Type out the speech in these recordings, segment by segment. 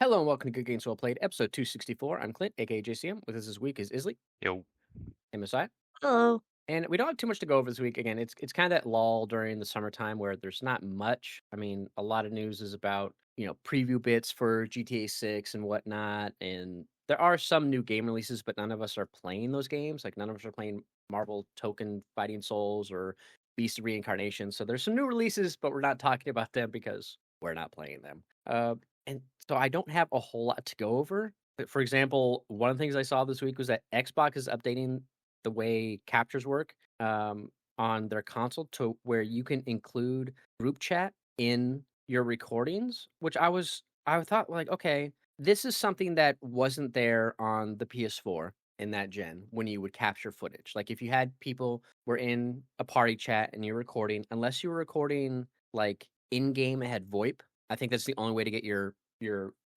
Hello and welcome to Good Games Well Played, episode 264. I'm Clint, aka JCM. With us this week is Isley, Yo, MSI. Hello. And we don't have too much to go over this week. Again, it's kind of that lull during the summertime where there's not much. I mean, a lot of news is about, preview bits for GTA 6 and whatnot. And there are some new game releases, but none of us are playing those games. Like none of us are playing Marvel Token Fighting Souls or Beast of Reincarnation. So there's some new releases, but we're not talking about them because we're not playing them. And so I don't have a whole lot to go over. But for example, one of the things I saw this week was that Xbox is updating the way captures work on their console to where you can include group chat in your recordings, which I thought like, okay, this is something that wasn't there on the PS4 in that gen when you would capture footage. Like if you had people were in a party chat and you're recording, unless you were recording like in game, it had VoIP. I think that's the only way to get your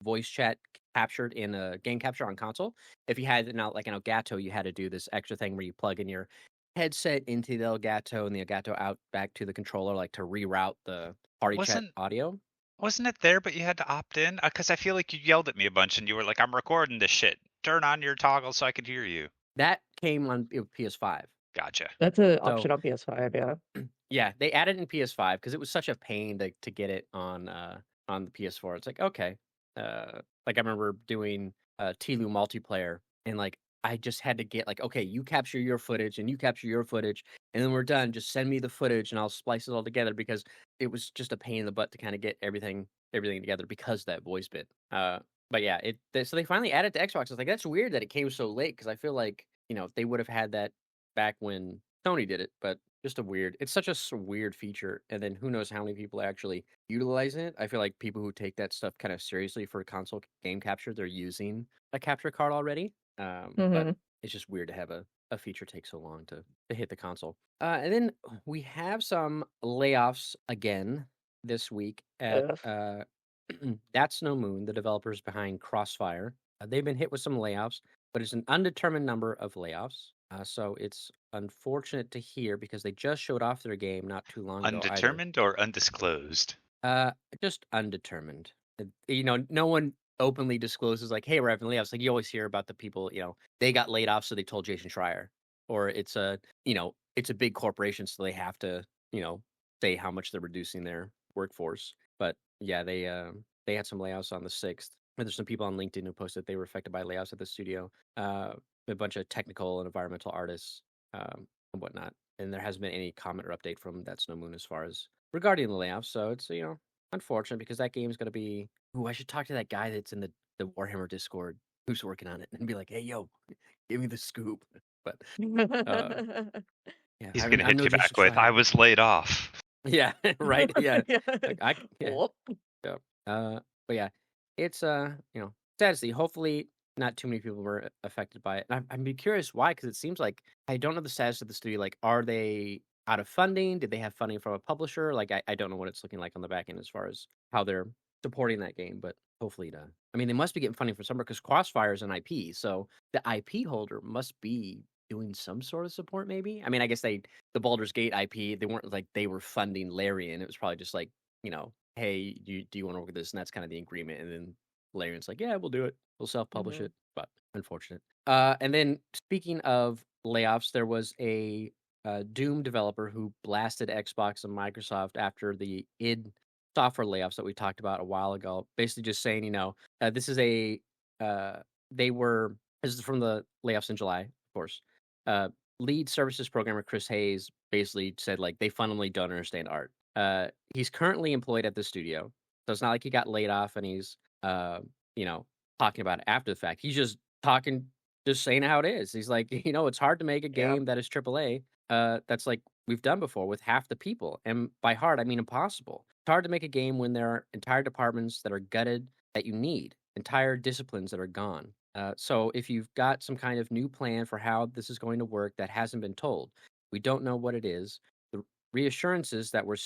voice chat captured in a game capture on console. If you had like an Elgato, you had to do this extra thing where you plug in your headset into the Elgato and the Elgato out back to the controller, like to reroute the party chat wasn't audio. wasn't it there, but you had to opt in? Because I feel like you yelled at me a bunch, and you were like, "I'm recording this shit. Turn on your toggle so I could hear you." That came on PS5. Gotcha. That's an So option on PS5, yeah. yeah, they added in PS5 because it was such a pain to get it on the PS4. It's like, okay. Like I remember doing Tlu multiplayer and like I just had to get like, okay, you capture your footage and you capture your footage, and then we're done. Just send me the footage and I'll splice it all together because it was just a pain in the butt to kind of get everything together because of that voice bit. But yeah, so they finally added to Xbox. I was like, that's weird that it came so late because I feel like they would have had that back when Sony did it, but just a weird. It's such a weird feature, and then who knows how many people actually utilize it. I feel like people who take that stuff kind of seriously for console game capture, they're using a capture card already. But Mhm. it's just weird to have a feature take so long to hit the console. And then we have some layoffs again this week at Ugh. That's No Moon, the developers behind Crossfire. They've been hit with some layoffs, but it's an undetermined number of layoffs. So it's unfortunate to hear because they just showed off their game not too long ago either. Undetermined or undisclosed? Uh, just undetermined. No one openly discloses like, "Hey, we're having layoffs." Like you always hear about the people, they got laid off, so they told Jason Schreier, or it's a big corporation, so they have to, say how much they're reducing their workforce. But yeah, they had some layoffs on the 6th. And there's some people on LinkedIn who posted they were affected by layoffs at the studio. A bunch of technical and environmental artists and whatnot. And there hasn't been any comment or update from That Snow Moon as far as regarding the layoffs. So it's unfortunate because that game's gonna be. Ooh, I should talk to that guy that's in the Warhammer Discord who's working on it and be like, "Hey, yo, give me the scoop." But uh, yeah, He's I'm gonna I'm hit no you back Jason with, "I Schreier. was laid off." Yeah, right. Yeah, Yeah. like yeah. Whoop. So, but yeah, it's sad to see. Hopefully, not too many people were affected by it. And I'm be curious why, because it seems like I don't know the status of the studio. Like, are they out of funding? Did they have funding from a publisher? Like, I don't know what it's looking like on the back end as far as how they're supporting that game. But hopefully, I mean, they must be getting funding from somewhere because Crossfire is an IP, so the IP holder must be doing some sort of support. Maybe. I mean, I guess the Baldur's Gate IP, they weren't like they were funding Larian. It was probably just like hey, do you want to work with this? And that's kind of the agreement. And then Larian's like, yeah, we'll do it. We'll self-publish Mhm. it. But unfortunate. And then speaking of layoffs, there was a Doom developer who blasted Xbox and Microsoft after the id software layoffs that we talked about a while ago. Basically, just saying, this is uh, this is from the layoffs in July, of course. Uh, Lead services programmer Chris Hayes basically said like they fundamentally don't understand art. He's currently employed at the studio, so it's not like he got laid off and he's you know, talking about it after the fact. He's just saying how it is. He's like, it's hard to make a Yeah. game that is AAA. That's like we've done before with half the people, and by hard I mean impossible. It's hard to make a game when there are entire departments that are gutted that you need, entire disciplines that are gone. So if you've got some kind of new plan for how this is going to work that hasn't been told, we don't know what it is. The reassurances that we're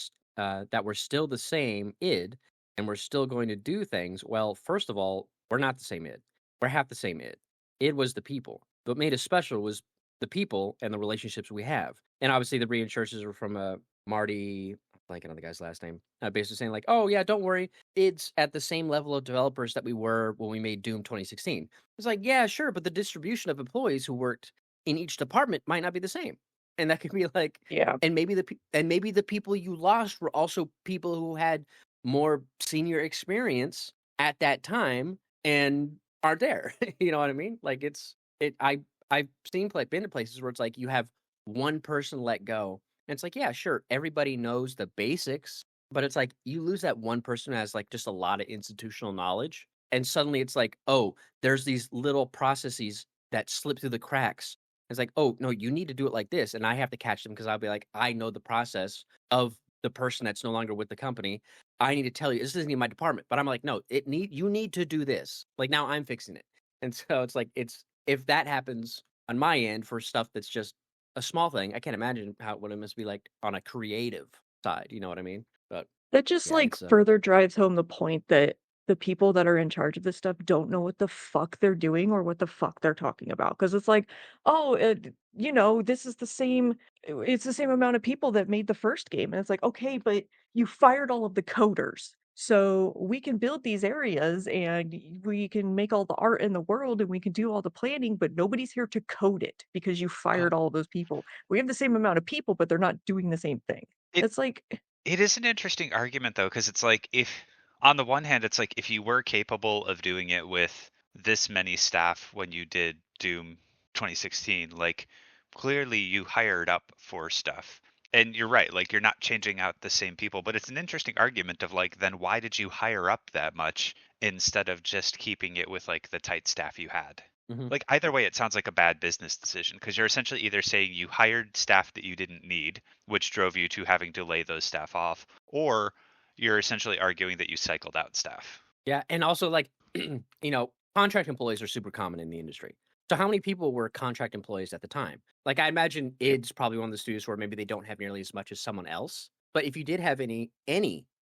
still the same id and we're still going to do things. Well, first of all, we're not the same id. We're half the same id. Id was the people. What made us special was the people and the relationships we have. And obviously, the reassurances were from Marty. blanking on the guy's last name, basically saying like, "Oh yeah, don't worry, it's at the same level of developers that we were when we made Doom 2016." It's like, yeah, sure, but the distribution of employees who worked in each department might not be the same, and that could be like, Yeah. and maybe the people you lost were also people who had more senior experience at that time and are there. You know what I mean? Like I've seen been to places where it's like you have one person let go. And it's like, yeah, sure, everybody knows the basics, but it's like you lose that one person who has like just a lot of institutional knowledge. And suddenly it's like, oh, there's these little processes that slip through the cracks. It's like, oh, no, you need to do it like this. And I have to catch them because I'll be like, I know the process of the person that's no longer with the company. I need to tell you, this isn't even my department. But I'm like, no, you need to do this. Like now I'm fixing it. And so it's like if that happens on my end for stuff that's just a small thing, I can't imagine what it must be like on a creative side, you know what I mean? But That just, yeah, like, it's further drives home the point that the people that are in charge of this stuff don't know what the fuck they're doing or what the fuck they're talking about. Because it's like, "Oh, this is the same it's the same amount of people that made the first game." And it's like, "Okay, but you fired all of the coders. So we can build these areas and we can make all the art in the world and we can do all the planning, but nobody's here to code it because you Uh, fired all of those people. We have the same amount of people, but they're not doing the same thing." it It's like it is an interesting argument though, because it's like if on the one hand, it's like if you were capable of doing it with this many staff when you did Doom 2016, like clearly you hired up for stuff. And you're right, like you're not changing out the same people, but it's an interesting argument of like, then why did you hire up that much instead of just keeping it with like the tight staff you had? mhm. Like either way, it sounds like a bad business decision because you're essentially either saying you hired staff that you didn't need, which drove you to having to lay those staff off, or you're essentially arguing that you cycled out staff. Yeah, and also like, contract employees are super common in the industry. So how many people were contract employees at the time? Like I imagine id's probably one of the studios where maybe they don't have nearly as much as someone else. But if you did have any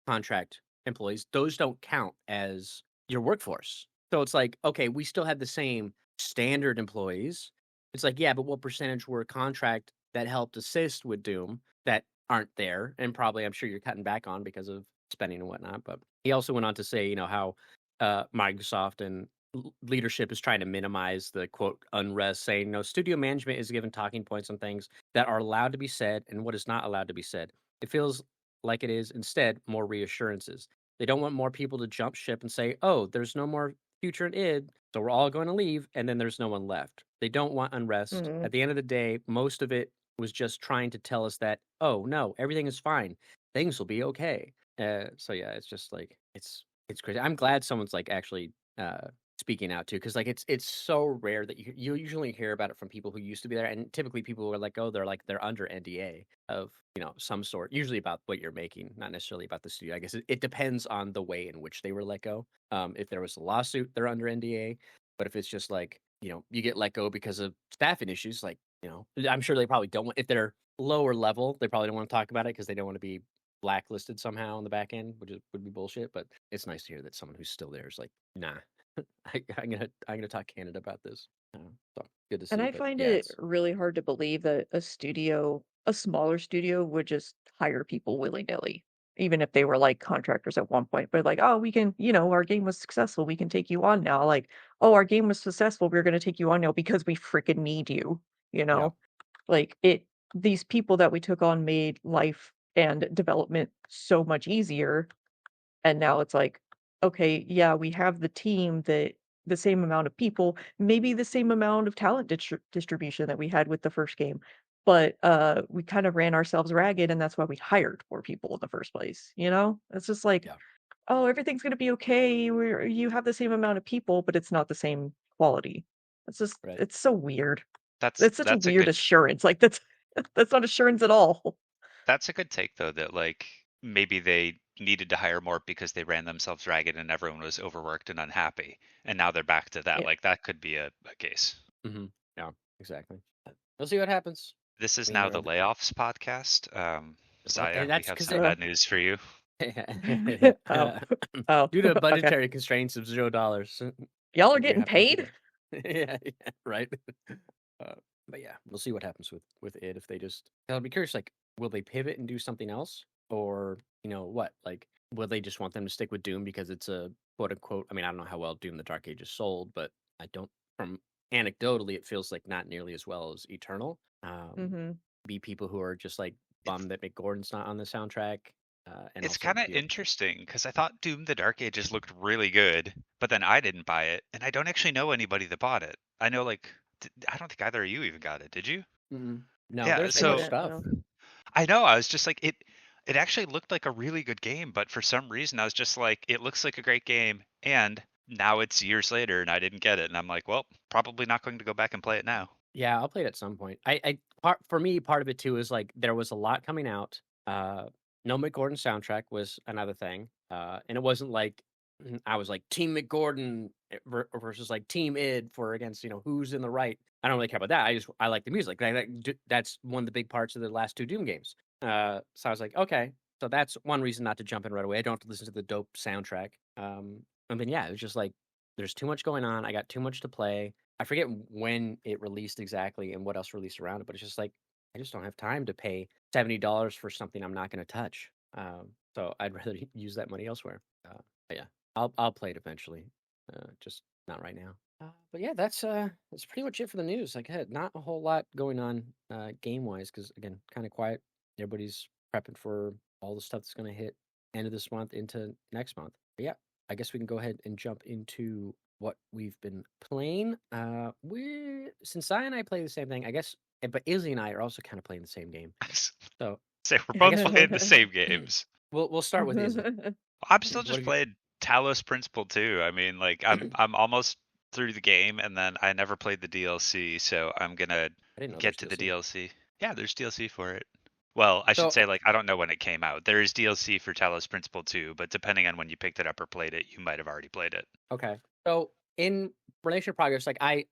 contract employees, those don't count as your workforce. So it's like, okay, we still have the same standard employees. It's like, yeah, but what percentage were contract that helped assist with Doom that aren't there? And probably I'm sure you're cutting back on because of spending and whatnot. But he also went on to say, how Microsoft and leadership is trying to minimize the quote unrest, saying, no, studio management is given talking points on things that are allowed to be said and what is not allowed to be said. It feels like it is instead more reassurances. They don't want more people to jump ship and say, oh, there's no more future in id, so we're all going to leave, and then there's no one left. They don't want unrest. mhm. At the end of the day, most of it was just trying to tell us that, oh no, everything is fine. Things will be okay. So yeah, it's just like it's crazy. I'm glad someone's like actually speaking out too, because like it's so rare that you usually hear about it from people who used to be there, and typically people who are like, oh, they're under NDA of some sort, usually about what you're making, not necessarily about the studio. I guess it depends on the way in which they were let go. If there was a lawsuit, they're under NDA, but if it's just like you get let go because of staffing issues, like I'm sure they probably don't want if they're lower level, they probably don't want to talk about it because they don't want to be blacklisted somehow on the back end, which would be bullshit. But it's nice to hear that someone who's still there is like, nah, I'm gonna talk Canada about this. So good to And see. I But find yeah, it it's really hard to believe that a smaller studio would just hire people willy-nilly, even if they were like contractors at one point. But like, oh, we can, our game was successful. We can take you on now. Like, oh, our game was successful. We're going to take you on now because we freaking need you, you yeah, know? These people that we took on made life and development so much easier. And now it's like, okay, yeah, we have the same amount of people, maybe the same amount of talent distribution that we had with the first game. But we kind of ran ourselves ragged, and that's why we hired more people in the first place. It's just like, yeah, oh, everything's gonna be okay. You have the same amount of people, but it's not the same quality. right. It's so weird. That's It's such a that's a weird good assurance. Like that's not assurance at all. that's a good take though that like maybe they needed to hire more because they ran themselves ragged and everyone was overworked and unhappy. And now they're back to that. Yeah. Like that could be a case. Hmm. Yeah, exactly. We'll see what happens. This is I mean, now the Layoffs podcast. what? Zaya, And we that's have because some they. Uh, bad news for you. Yeah. oh, oh, Due to okay. budgetary constraints of $0, Y'all are you're getting having to do paid? that. Yeah, right. Uh, but yeah, we'll see what happens with it if they just. I'll be curious. Like, will they pivot and do something else? or what? Like, will they just want them to stick with Doom because it's a quote unquote? I mean, I don't know how well Doom: The Dark Ages sold, but I don't. From anecdotally, it feels like not nearly as well as Eternal. Mhm. Be people who are just like It's bummed that Mick Gordon's not on the soundtrack, and it's also kind of interesting because I thought Doom: The Dark Ages looked really good, but then I didn't buy it, and I don't actually know anybody that bought it. I know like I don't think either of you even got it. Did you? no, Yeah, there's I more so didn't, stuff. no. I know I was just like it actually looked like a really good game, but for some reason I was just like it looks like a great game and now it's years later and I didn't get it and I'm like, well, probably not going to go back and play it now. Yeah, I'll play it at some point. I part for me, part of it too is like there was a lot coming out. No Mick Gordon soundtrack was another thing. And it wasn't like I was like Team Mick Gordon versus like Team Id for against who's in the right. I don't really care about that. I like the music. That's one of the big parts of the last two Doom games. So I was like, okay, so that's one reason not to jump in right away. I don't have to listen to the dope soundtrack. And then yeah, it was just like there's too much going on. I got too much to play. I forget when it released exactly and what else released around it, but it's just like I just don't have time to pay $70 for something I'm not going to touch. So I'd rather use that money elsewhere. But yeah, I'll play it eventually, just not right now. But yeah, that's pretty much it for the news. Like I had not a whole lot going on game wise because again, kind of quiet. Everybody's prepping for all the stuff that's going to hit end of this month into next month. But yeah, I guess we can go ahead and jump into what we've been playing. We since I and I play the same thing, I guess, but Izzy and I are also kind of playing the same game. So Say we're I both guess playing the same games. we'll start with Izzy. I'm still What just have you? playing Talos Principle II. I mean, like I'm almost through the game and then I never played the DLC, so I'm gonna I didn't know get there's to the DLC. DLC. Yeah, there's DLC for it. Well, I should So say like I don't know when it came out. There is DLC for Talos Principle 2, but depending on when you picked it up or played it, you might have already played it. okay, so in relation to progress, like I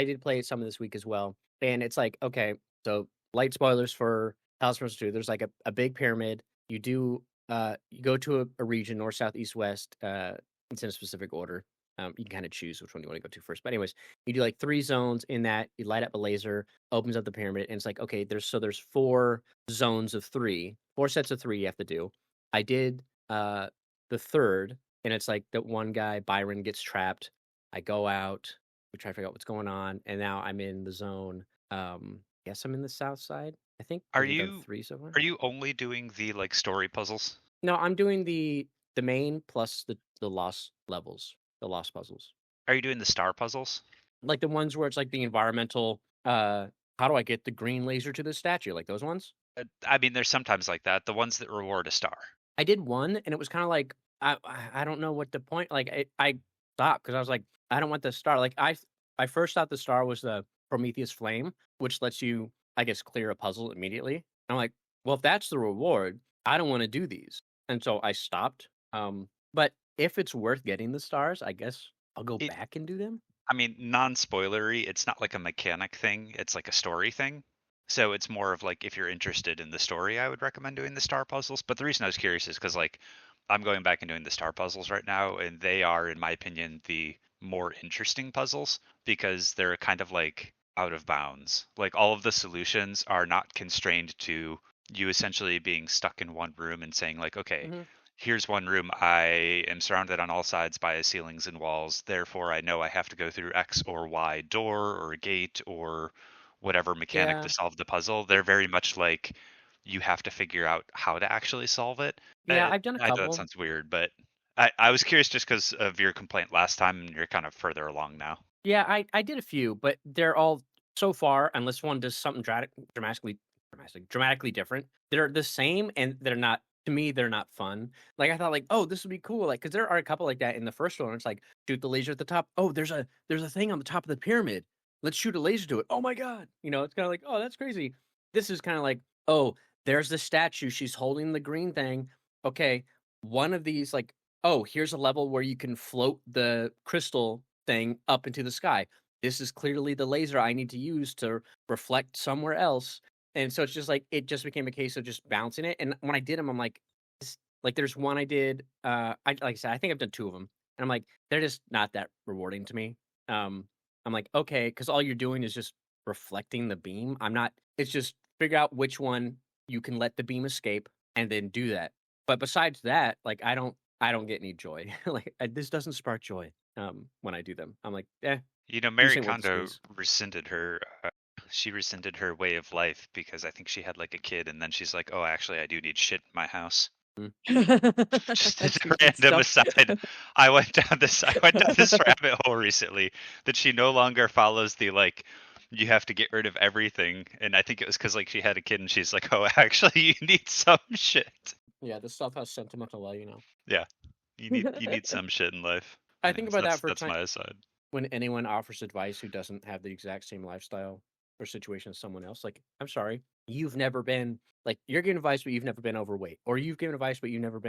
did play it some of this week as well, and it's like okay, so light spoilers for Talos Principle 2. There's like a big pyramid. You go to a region north, south, east, west. It's in a specific order. You can kind of choose which one you want to go to first. But anyways, you do like three zones in that. You light up a laser, opens up the pyramid, and it's like okay, there's four zones of three, four sets of three you have to do. I did the third, and it's like that one guy Byron gets trapped. I go out, we try to figure out what's going on, and now I'm in the zone. Guess I'm in the south side. I think Are because I've done you three so far. are you only doing the like story puzzles? No, I'm doing the main plus the lost levels, the lost puzzles. Are you doing the star puzzles? Like the ones where it's like the environmental how do I get the green laser to the statue? Like those ones? I mean, there's sometimes like that. The ones that reward a star. I did one and it was kind of like I don't know what the point like I stopped because I was like I don't want the star. Like I first thought the star was the Prometheus flame, which lets you I guess clear a puzzle immediately. I'm like, well if that's the reward, I don't want to do these. And so I stopped. But if it's worth getting the stars, I guess I'll go It back and do them. I mean, non-spoilery, it's not like a mechanic thing, it's like a story thing. So it's more of like if you're interested in the story, I would recommend doing the star puzzles. But the reason I was curious is because like I'm going back and doing the star puzzles right now, and they are, in my opinion, the more interesting puzzles because they're kind of like out of bounds. Like all of the solutions are not constrained to you essentially being stuck in one room and saying like, okay, Hmm. here's one room. I am surrounded on all sides by ceilings and walls. Therefore, I know I have to go through X or Y door or gate or whatever mechanic to Yeah. solve the puzzle. They're very much like you have to figure out how to actually solve it. Yeah, I've done a I know that couple. sounds weird, but I was curious just because of your complaint last time, and you're kind of further along now. Yeah, I did a few, but they're all so far, unless one does something dramatically different. They're the same, and they're not. To me, they're not fun. Like I thought, like, oh, this would be cool. Like, because there are a couple like that in the first one. It's like shoot the laser at the top. Oh, there's a thing on the top of the pyramid. Let's shoot a laser to it. Oh my god! It's kind of like, oh, that's crazy. This is kind of like, oh, there's the statue. She's holding the green thing. Okay, one of these, like, oh, here's a level where you can float the crystal thing up into the sky. This is clearly the laser I need to use to reflect somewhere else. And so it's just like it just became a case of just bouncing it. And when I did them, I'm like, like there's one I did. I like I said, I think I've done two of them, and I'm like, they're just not that rewarding to me. Um, I'm like, okay, because all you're doing is just reflecting the beam. I'm not. It's just figure out which one you can let the beam escape. and then do that. But besides that, like I don't get any joy. Like this doesn't spark joy when I do them. I'm like, You know, this Mary ain't worth the Kondo squeeze. rescinded her. She rescinded her way of life because I think she had like a kid, and then she's like, "Oh, actually, I do need shit in my house." Mm. Just as a Stupid random stuff. aside, I went down this rabbit hole recently that she no longer follows the like you have to get rid of everything, and I think it was because like she had a kid and she's like, "Oh, actually, you need some shit." Yeah, this stuff has sentimental value now. Yeah, you need some shit in life. I think Anyways, about that for that's time my aside. when anyone offers advice who doesn't have the exact same lifestyle or situation as someone else. Like, I'm sorry, you've never been like you're giving advice, but you've never been overweight, or you've given advice, but you never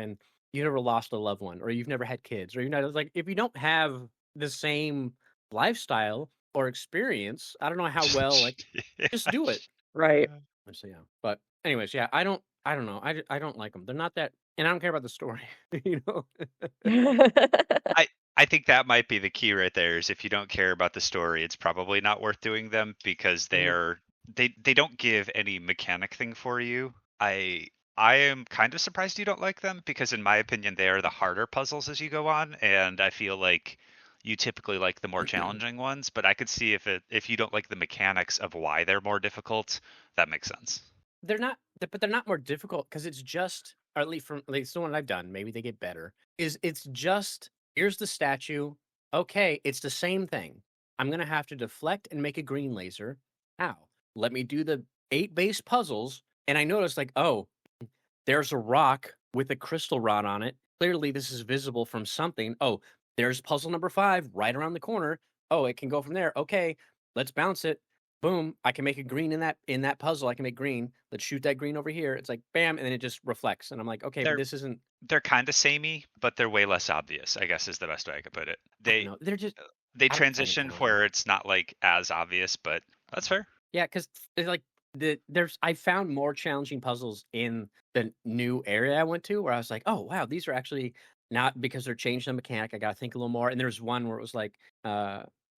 lost a loved one, or you've never had kids, or you know, like if you don't have the same lifestyle or experience, I don't know how well. Like, just do it. Right. So yeah, but anyways, yeah, I don't know, I don't like them. They're not that, and I don't care about the story, you know. I I think that might be the key right there is if you don't care about the story, it's probably not worth doing them because Mhm. they don't give any mechanic thing for you. I am kind of surprised you don't like them because in my opinion they are the harder puzzles as you go on, and I feel like you typically like the more challenging ones, but I could see if you don't like the mechanics of why they're more difficult, that makes sense. But they're not more difficult because it's just, or at least the one I've done, maybe they get better, is it's just, here's the statue, okay, it's the same thing. I'm gonna have to deflect and make a green laser. How? Let me do the 8 base puzzles, and I noticed like, oh, there's a rock with a crystal rod on it. Clearly, this is visible from something. Oh, there's puzzle number 5 right around the corner. Oh, it can go from there. Okay, let's bounce it. Boom, I can make a green in that puzzle. I can make green. Let's shoot that green over here. It's like bam, and then it just reflects. And I'm like, okay, but They're this isn't. they're kind of samey, but they're way less obvious, I guess is the best way I could put it. I don't know. They're just. They I don't find it transition challenging. where it's not like as obvious, but that's fair. Yeah, because like there's I found more challenging puzzles in the new area I went to where I was like, oh wow, these are actually not because they're changing the mechanic. I got to think a little more. And there's one where it was like,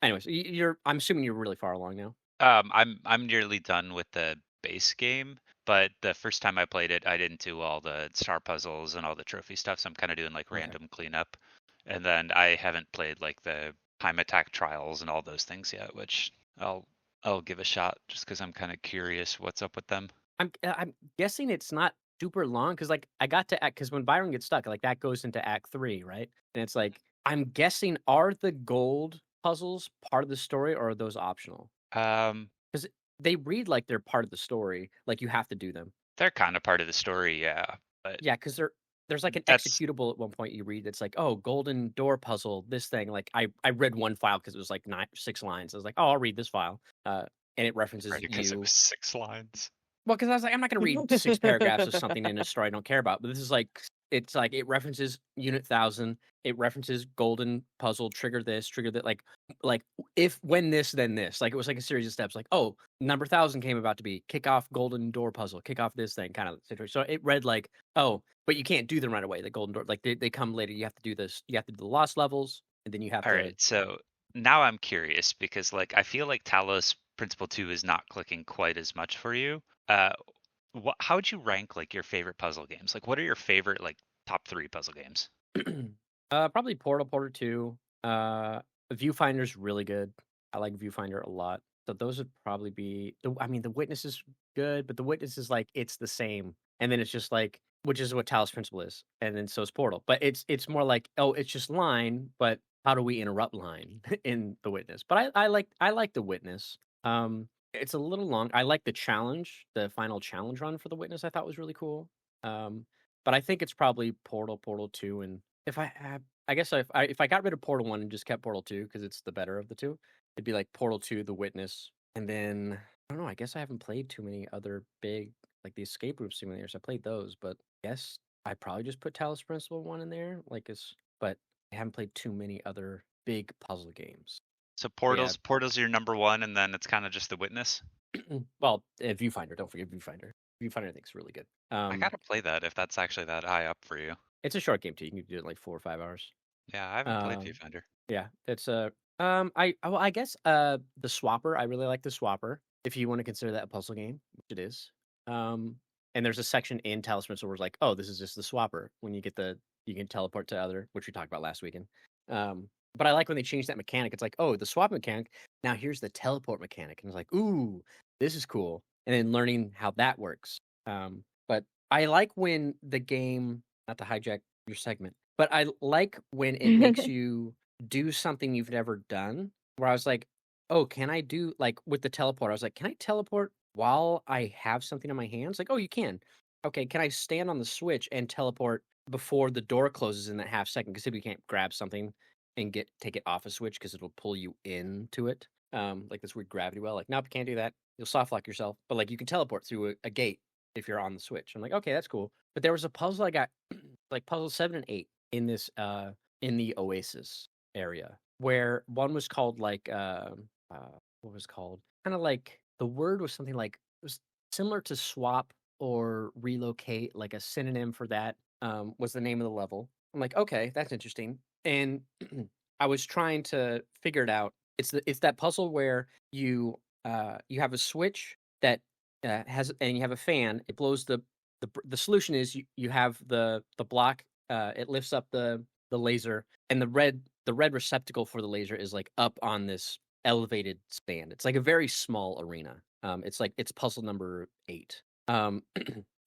anyways, you're. I'm assuming you're really far along now. I'm nearly done with the base game, but the first time I played it, I didn't do all the star puzzles and all the trophy stuff, so I'm kind of doing like Okay. random cleanup. And then I haven't played like the time attack trials and all those things yet, which I'll give a shot just because I'm kind of curious what's up with them. I'm guessing it's not super long because like I got to act because when Byron gets stuck, like that goes into Act 3, right? And it's like I'm guessing are the gold puzzles part of the story or are those optional? Um, Because they read like they're part of the story, like you have to do them. they're kind of part of the story, yeah, but Yeah, because there's like an that's executable at one point you read that's like, oh, golden door puzzle, this thing. Like I read one file because it was like 6 lines. I was like, oh, I'll read this file. And it references right because it you. was 6 lines. Well, because I was like, I'm not gonna read 6 paragraphs of something in a story I don't care about, but this is like it's like it references Unit 1000, it references golden puzzle, trigger that, like, if when this, then this. Like, it was like a series of steps, like, "Oh, number 1000 came about to be, kick off golden door puzzle, kick off this thing," kind of situation. So it read like, "Oh, but you can't do them right away, the golden door, like, they come later, you have to do this, you have to do the lost levels, and then you have All to." right, so now I'm curious because like I feel like Talos Principle 2 is not clicking quite as much for you. Uh, how would you rank like your favorite puzzle games? Like, what are your favorite like top 3 puzzle games? Probably Portal 2. Viewfinder's really good. I like Viewfinder a lot. So those would probably be I mean, The Witness is good, but The Witness is like it's the same. And then it's just like which is what Talos Principle is. And then so is Portal. But it's more like, oh, it's just line, but how do we interrupt line in The Witness? But I like The Witness. It's a little long. I like the challenge, the final challenge run for The Witness I thought was really cool. Um, but I think it's probably Portal 2, and if I had I guess if I got rid of Portal 1 and just kept Portal 2 because it's the better of the 2, it'd be like Portal 2, The Witness, and then I don't know, I guess I haven't played too many other big like the escape room simulators. I played those, but I guess I'd probably just put Talos Principle 1 in there, like it's but I haven't played too many other big puzzle games. So But yeah, Portal's your number one, and then it's kind of just The Witness. well, Viewfinder, don't forget Viewfinder. Viewfinder I think is really good. I gotta play that if that's actually that high up for you. It's a short game too. You can do it in like 4 or 5 hours. Yeah, I haven't played Um Viewfinder. Yeah, it's a I guess the Swapper. I really like the Swapper. If you want to consider that a puzzle game, which it is. Um, and there's a section in Talos Principle where it's like, oh, this is just the swapper. When you get you can teleport to other, which we talked about last weekend. But I like when they change that mechanic. It's like, oh, the swap mechanic. Now here's the teleport mechanic, and it's like, ooh, this is cool. And then learning how that works. But I like when the game, not to hijack your segment, but I like when it makes you do something you've never done. Where I was like, oh, can I do, like with the teleport? I was like, can I teleport while I have something in my hands? Like, oh, you can. Okay, can I stand on the switch and teleport before the door closes in that half second? Because if you can't grab something and take it off a switch because it'll pull you into it. Like this weird gravity well. Like, nope, you can't do that. You'll soft lock yourself. But like you can teleport through a gate if you're on the switch. I'm like, okay, that's cool. But there was a puzzle I got, like puzzle 7 and 8 in this in the Oasis area, where one was called like what was it called? Kind of like the word was something like, it was similar to swap or relocate, like a synonym for that was the name of the level. I'm like, okay, that's interesting. And I was trying to figure it out. It's that puzzle where you have a switch that has, and you have a fan. It blows the solution is you have the block. It lifts up the laser, and the red receptacle for the laser is like up on this elevated stand. It's like a very small arena. It's puzzle number 8.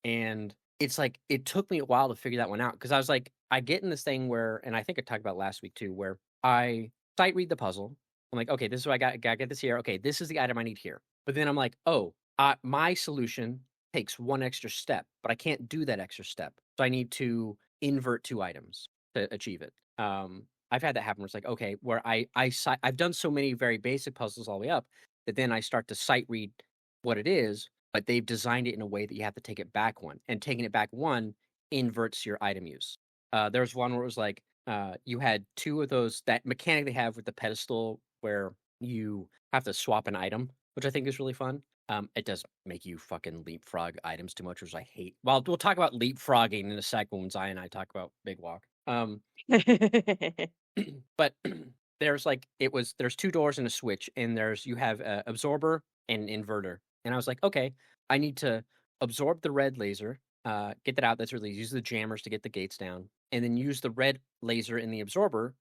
And it's like it took me a while to figure that one out because I was like, I get in this thing where, and I think I talked about last week too, where I sight read the puzzle. I'm like, okay, this is what I got. Got to get this here. Okay, this is the item I need here. But then I'm like, oh, my solution takes one extra step, but I can't do that extra step. So I need to invert 2 items to achieve it. I've had that happen where it's like, okay, where I've done so many very basic puzzles all the way up that then I start to sight read what it is, but they've designed it in a way that you have to take it back one, and taking it back one inverts your item use. There was one where it was like you had 2 of those, that mechanic they have with the pedestal where you have to swap an item, which I think is really fun. It does make you fucking leapfrog items too much, which I hate. Well, we'll talk about leapfrogging in a second when Xya and I talk about Big Walk. But there's 2 doors and a switch, and you have a absorber and an inverter. And I was like, okay, I need to absorb the red laser, get that out. That's really easy. Use the jammers to get the gates down, and then use the red laser in the absorber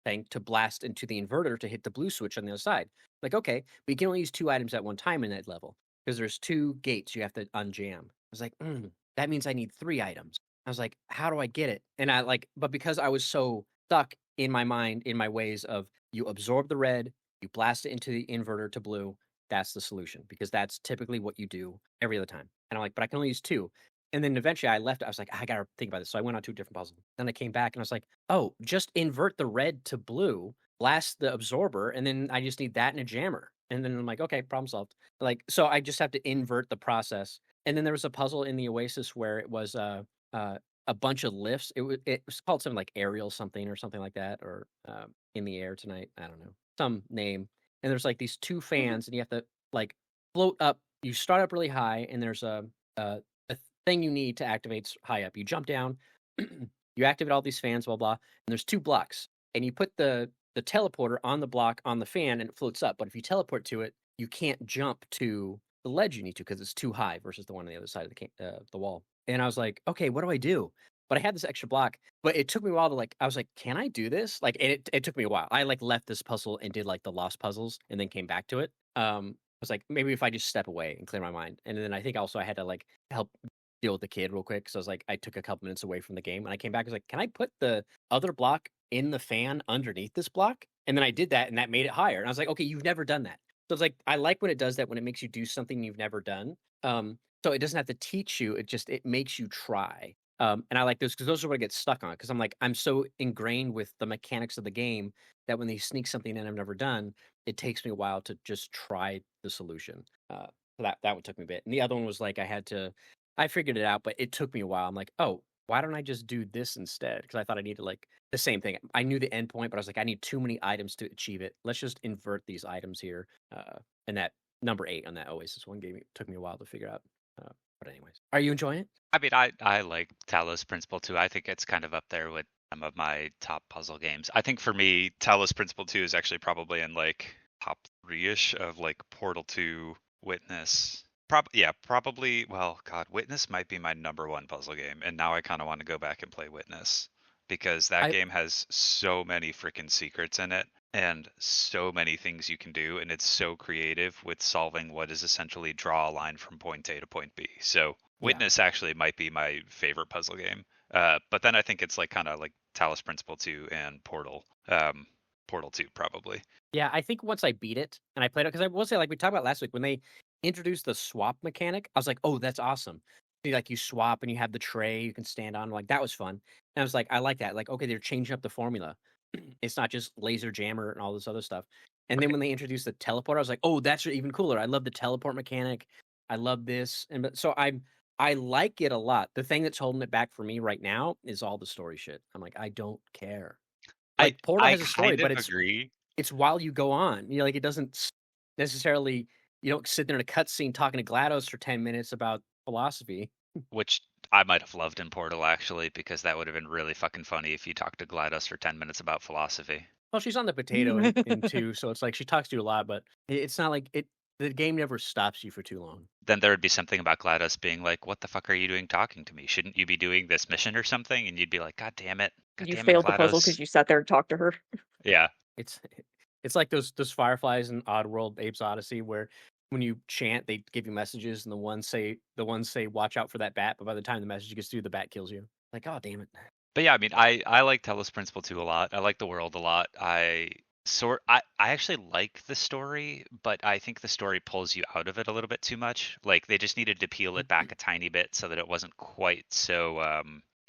thing to blast into the inverter to hit the blue switch on the other side. Like, okay, but you can only use 2 items at one time in that level because there's 2 gates you have to unjam. I was like, that means I need 3 items. I was like, how do I get it? And but because I was so stuck in my mind, in my ways of, you absorb the red, you blast it into the inverter to blue. That's the solution, because that's typically what you do every other time. And I'm like, but I can only use 2. And then eventually I left. I was like, I gotta think about this. So I went on 2 different puzzles. Then I came back and I was like, oh, just invert the red to blue, blast the absorber, and then I just need that and a jammer. And then I'm like, okay, problem solved. Like, so I just have to invert the process. And then there was a puzzle in the Oasis where it was a bunch of lifts. It was called something like aerial something or something like that, or in the air tonight. I don't know, some name. And there's like these 2 fans, and you have to like float up. You start up really high, and there's a thing you need to activate high up. You jump down, you activate all these fans, blah blah. And there's 2 blocks, and you put the teleporter on the block on the fan, and it floats up. But if you teleport to it, you can't jump to the ledge you need to because it's too high versus the one on the other side of the wall. And I was like, okay, what do I do? But I had this extra block, but it took me a while to like, I was like, can I do this? Like, and it took me a while. I like left this puzzle and did like the lost puzzles and then came back to it. I was like, maybe if I just step away and clear my mind. And then I think also I had to like help deal with the kid real quick. So I was like, I took a couple minutes away from the game and I came back. I was like, can I put the other block in the fan underneath this block? And then I did that, and that made it higher. And I was like, okay, you've never done that. So it's like, I like when it does that, when it makes you do something you've never done. So it doesn't have to teach you. It makes you try. And I like those because those are what I get stuck on. Because I'm so ingrained with the mechanics of the game that when they sneak something in I've never done, it takes me a while to just try the solution. So that one took me a bit. And the other one was like I figured it out, but it took me a while. I'm like, oh, why don't I just do this instead? Because I thought I needed like the same thing. I knew the end point, but I was like, I need too many items to achieve it. Let's just invert these items here. And that number 8 on that Oasis one took me a while to figure out. But anyways, are you enjoying it? I mean, I like Talos Principle II. I think it's kind of up there with some of my top puzzle games. I think for me, Talos Principle II is actually probably in like top 3-ish of like Portal 2, Witness, Probably. Well, God, Witness might be my number one puzzle game, and now I kind of want to go back and play Witness because that I game has so many freaking secrets in it and so many things you can do, and it's so creative with solving what is essentially draw a line from point A to point B. So yeah. Witness actually might be my favorite puzzle game. But then I think it's like kind of like Talos Principle II and Portal. Portal 2 probably. Yeah, I think once I beat it and I played it, because I will say, like we talked about last week, when they introduced the swap mechanic, I was like, "Oh, that's awesome!" You swap and you have the tray you can stand on. Like that was fun, and I was like, "I like that." Like, okay, they're changing up the formula. It's not just laser jammer and all this other stuff. And then Right. when they introduced the teleport, I was like, "Oh, that's even cooler." I love the teleport mechanic. I love this, so I like it a lot. The thing that's holding it back for me right now is all the story shit. I'm like, I don't care. I Like Portal I has a story, kind but of agree. it's while you go on. Like, it doesn't necessarily you don't sit there in a cutscene talking to GLaDOS for 10 minutes about philosophy. Which I might have loved in Portal actually, because that would have been really fucking funny if you talked to GLaDOS for 10 minutes about philosophy. Well, she's on the potato in 2, so it's like she talks to you a lot, but it's not like the game never stops you for too long. Then there would be something about GLaDOS being like, "What the fuck are you doing talking to me? Shouldn't you be doing this mission or something?" And you'd be like, "God damn it. God You damn it, failed the puzzle because GLaDOS." you sat there and talked to her. Yeah. It's it's like those fireflies in Oddworld Abe's Odyssey where when you chant, they give you messages, and the ones say "Watch out for that bat," but by the time the message gets through, the bat kills you. Like, oh damn it. But yeah, I mean, I like Talos Principle 2 a lot. I like the world a lot. I actually like the story, but I think the story pulls you out of it a little bit too much. Like they just needed to peel it back a tiny bit so that it wasn't quite so I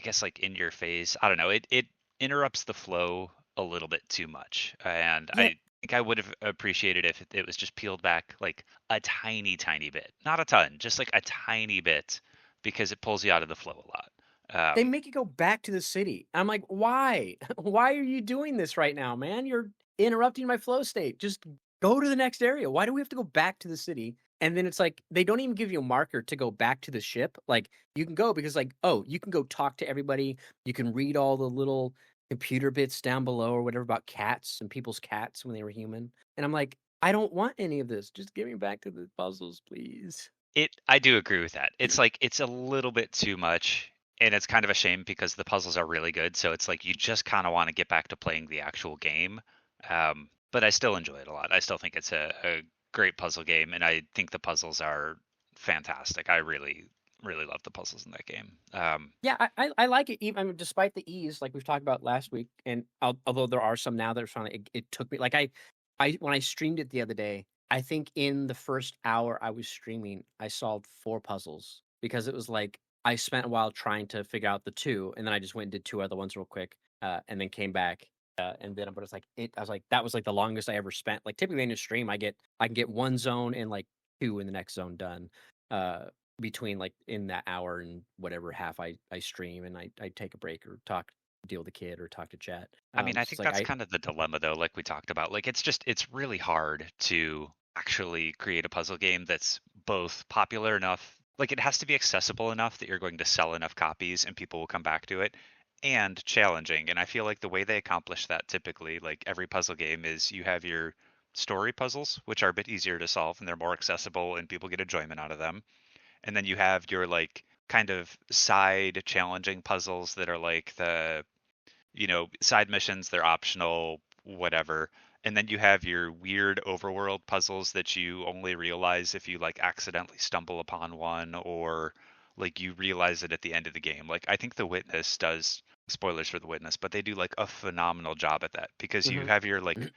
guess like in your face. I don't know. It interrupts the flow a little bit too much. And Yeah, I think I would have appreciated if it was just peeled back like a tiny tiny bit. Not a ton, just like a tiny bit because it pulls you out of the flow a lot. they make you go back to the city. I'm like, why? Why are you doing this right now, man? You're interrupting my flow state. Just go to the next area. Why do we have to go back to the city? And then it's like they don't even give you a marker to go back to the ship. Like you can go because like, oh, you can go talk to everybody. You can read all the little computer bits down below or whatever about cats and people's cats when they were human. And I'm like, I don't want any of this. Just give me back to the puzzles, please. I do agree with that. It's like it's a little bit too much, and it's kind of a shame because the puzzles are really good. So it's like you just kind of want to get back to playing the actual game. But I still enjoy it a lot. I still think it's a great puzzle game, and I think the puzzles are fantastic. I really, really love the puzzles in that game. Yeah, I like it. Even I mean, despite the ease, like we've talked about last week, and although there are some now that are finally, it took me like I when I streamed it the other day, I think in the first hour I was streaming, I solved 4 puzzles because it was like I spent a while trying to figure out the two, and then I just went and did 2 other ones real quick, and then came back, and then but it's like I was like that was like the longest I ever spent. Like typically in a stream, I can get 1 zone and like 2 in the next zone done. Uh, between like in that hour and whatever half I stream and I take a break or talk deal with the kid or talk to chat. I mean, I So it's think like that's I kind of the dilemma though, like we talked about. Like it's really hard to actually create a puzzle game that's both popular enough, like it has to be accessible enough that you're going to sell enough copies and people will come back to it, and challenging. And I feel like the way they accomplish that typically, like every puzzle game, is you have your story puzzles, which are a bit easier to solve and they're more accessible and people get enjoyment out of them. And then you have your like kind of side challenging puzzles that are like the side missions, they're optional, whatever. And then you have your weird overworld puzzles that you only realize if you like accidentally stumble upon one or like you realize it at the end of the game. Like I think The Witness does spoilers for The Witness, but they do like a phenomenal job at that because you Mhm. have your like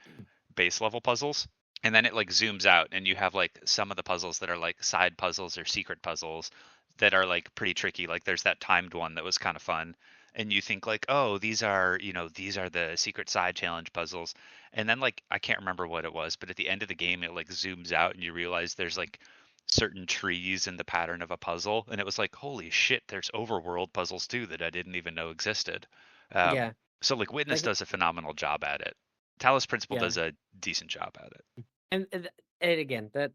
base level puzzles and then it like zooms out and you have like some of the puzzles that are like side puzzles or secret puzzles that are like pretty tricky. Like there's that timed one that was kind of fun, and you think like, oh, these are the secret side challenge puzzles, and then like I can't remember what it was, but at the end of the game it like zooms out and you realize there's like certain trees in the pattern of a puzzle, and it was like, holy shit, there's overworld puzzles too that I didn't even know existed. Yeah, So like Witness like does a phenomenal job at it. Talos Principle yeah, does a decent job at it. and again that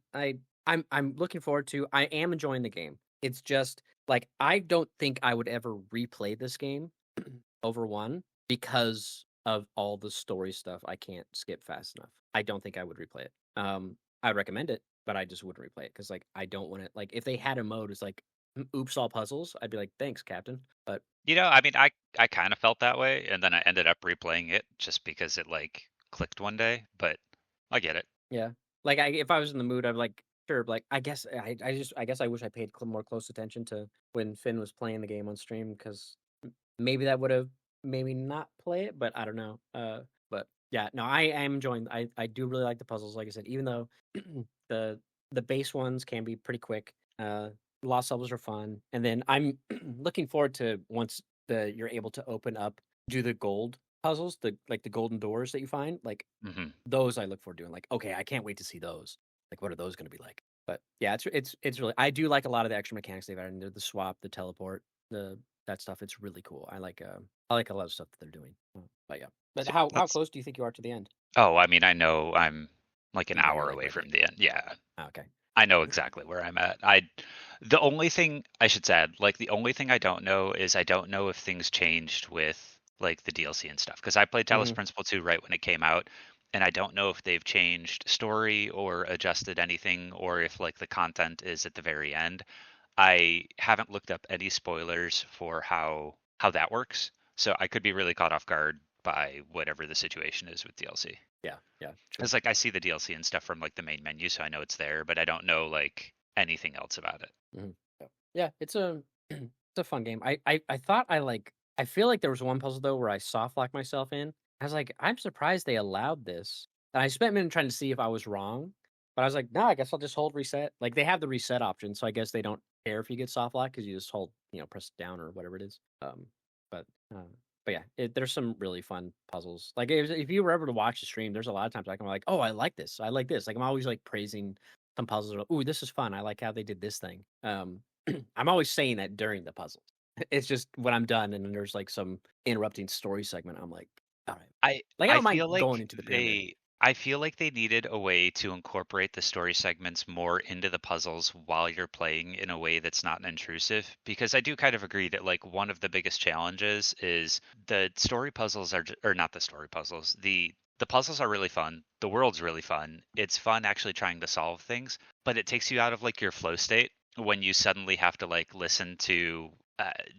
I'm looking forward to. I am enjoying the game. It's just like I don't think I would ever replay this game over 1 because of all the story stuff I can't skip fast enough. I don't think I would replay it. I recommend it, but I just wouldn't replay it because like I don't want to like if they had a mode it's like oops all puzzles, I'd be like thanks, Captain. But I mean, I kind of felt that way, and then I ended up replaying it just because it like clicked one day. But I get it. yeah, like if I was in the mood, I'm like sure. Like I guess I wish I paid more close attention to when Finn was playing the game on stream because maybe that would have made me not play it, but I don't know. But yeah, no, I am enjoying. I do really like the puzzles. Like I said, even though the the base ones can be pretty quick. Lost levels are fun, and then I'm looking forward to once you're able to open up do the gold puzzles, the golden doors that you find. Like Hmm. those, I look forward to doing. Like okay, I can't wait to see those. Like what are those going to be like? But yeah, it's really I do like a lot of the extra mechanics they've added. The swap, the teleport, the that stuff. It's really cool. I like a lot of stuff that they're doing. But yeah. But So how that's. close do you think you are to the end? Oh, I mean, I know I'm like an You know you're hour like away right from there. the end. Yeah, Ah, okay. I know exactly where I'm at. The only thing I should say, like the only thing I don't know is I don't know if things changed with like the DLC and stuff because I played Talos Hmm. Principle 2 right when it came out, and I don't know if they've changed story or adjusted anything or if like the content is at the very end. I haven't looked up any spoilers for how that works, so I could be really caught off guard by whatever the situation is with DLC. Yeah. Yeah. True. It's like I see the DLC and stuff from like the main menu, so I know it's there, but I don't know like anything else about it. Hmm. Yeah. Yeah. It's a it's a fun game. I thought I like. I feel like there was one puzzle though where I soft locked myself in. I was like, I'm surprised they allowed this. And I spent a minute trying to see if I was wrong. But I was like, no, I guess I'll just hold reset. Like they have the reset option, so I guess they don't care if you get soft lock because you just hold, press down or whatever it is. But uh, but yeah, there's some really fun puzzles. Like if you were ever to watch the stream, there's a lot of times I'm like, oh, I like this, I like this. Like I'm always like praising some puzzles. Like, ooh, this is fun. I like how they did this thing. I'm always saying that during the puzzles. It's just when I'm done and then there's like some interrupting story segment, I'm like, all right. I Like I I don't mind feel like going into the pyramid. I feel like they needed a way to incorporate the story segments more into the puzzles while you're playing in a way that's not intrusive because I do kind of agree that like one of the biggest challenges is the story puzzles or not the story puzzles. The puzzles are really fun. The world's really fun. It's fun actually trying to solve things, but it takes you out of like your flow state when you suddenly have to like listen to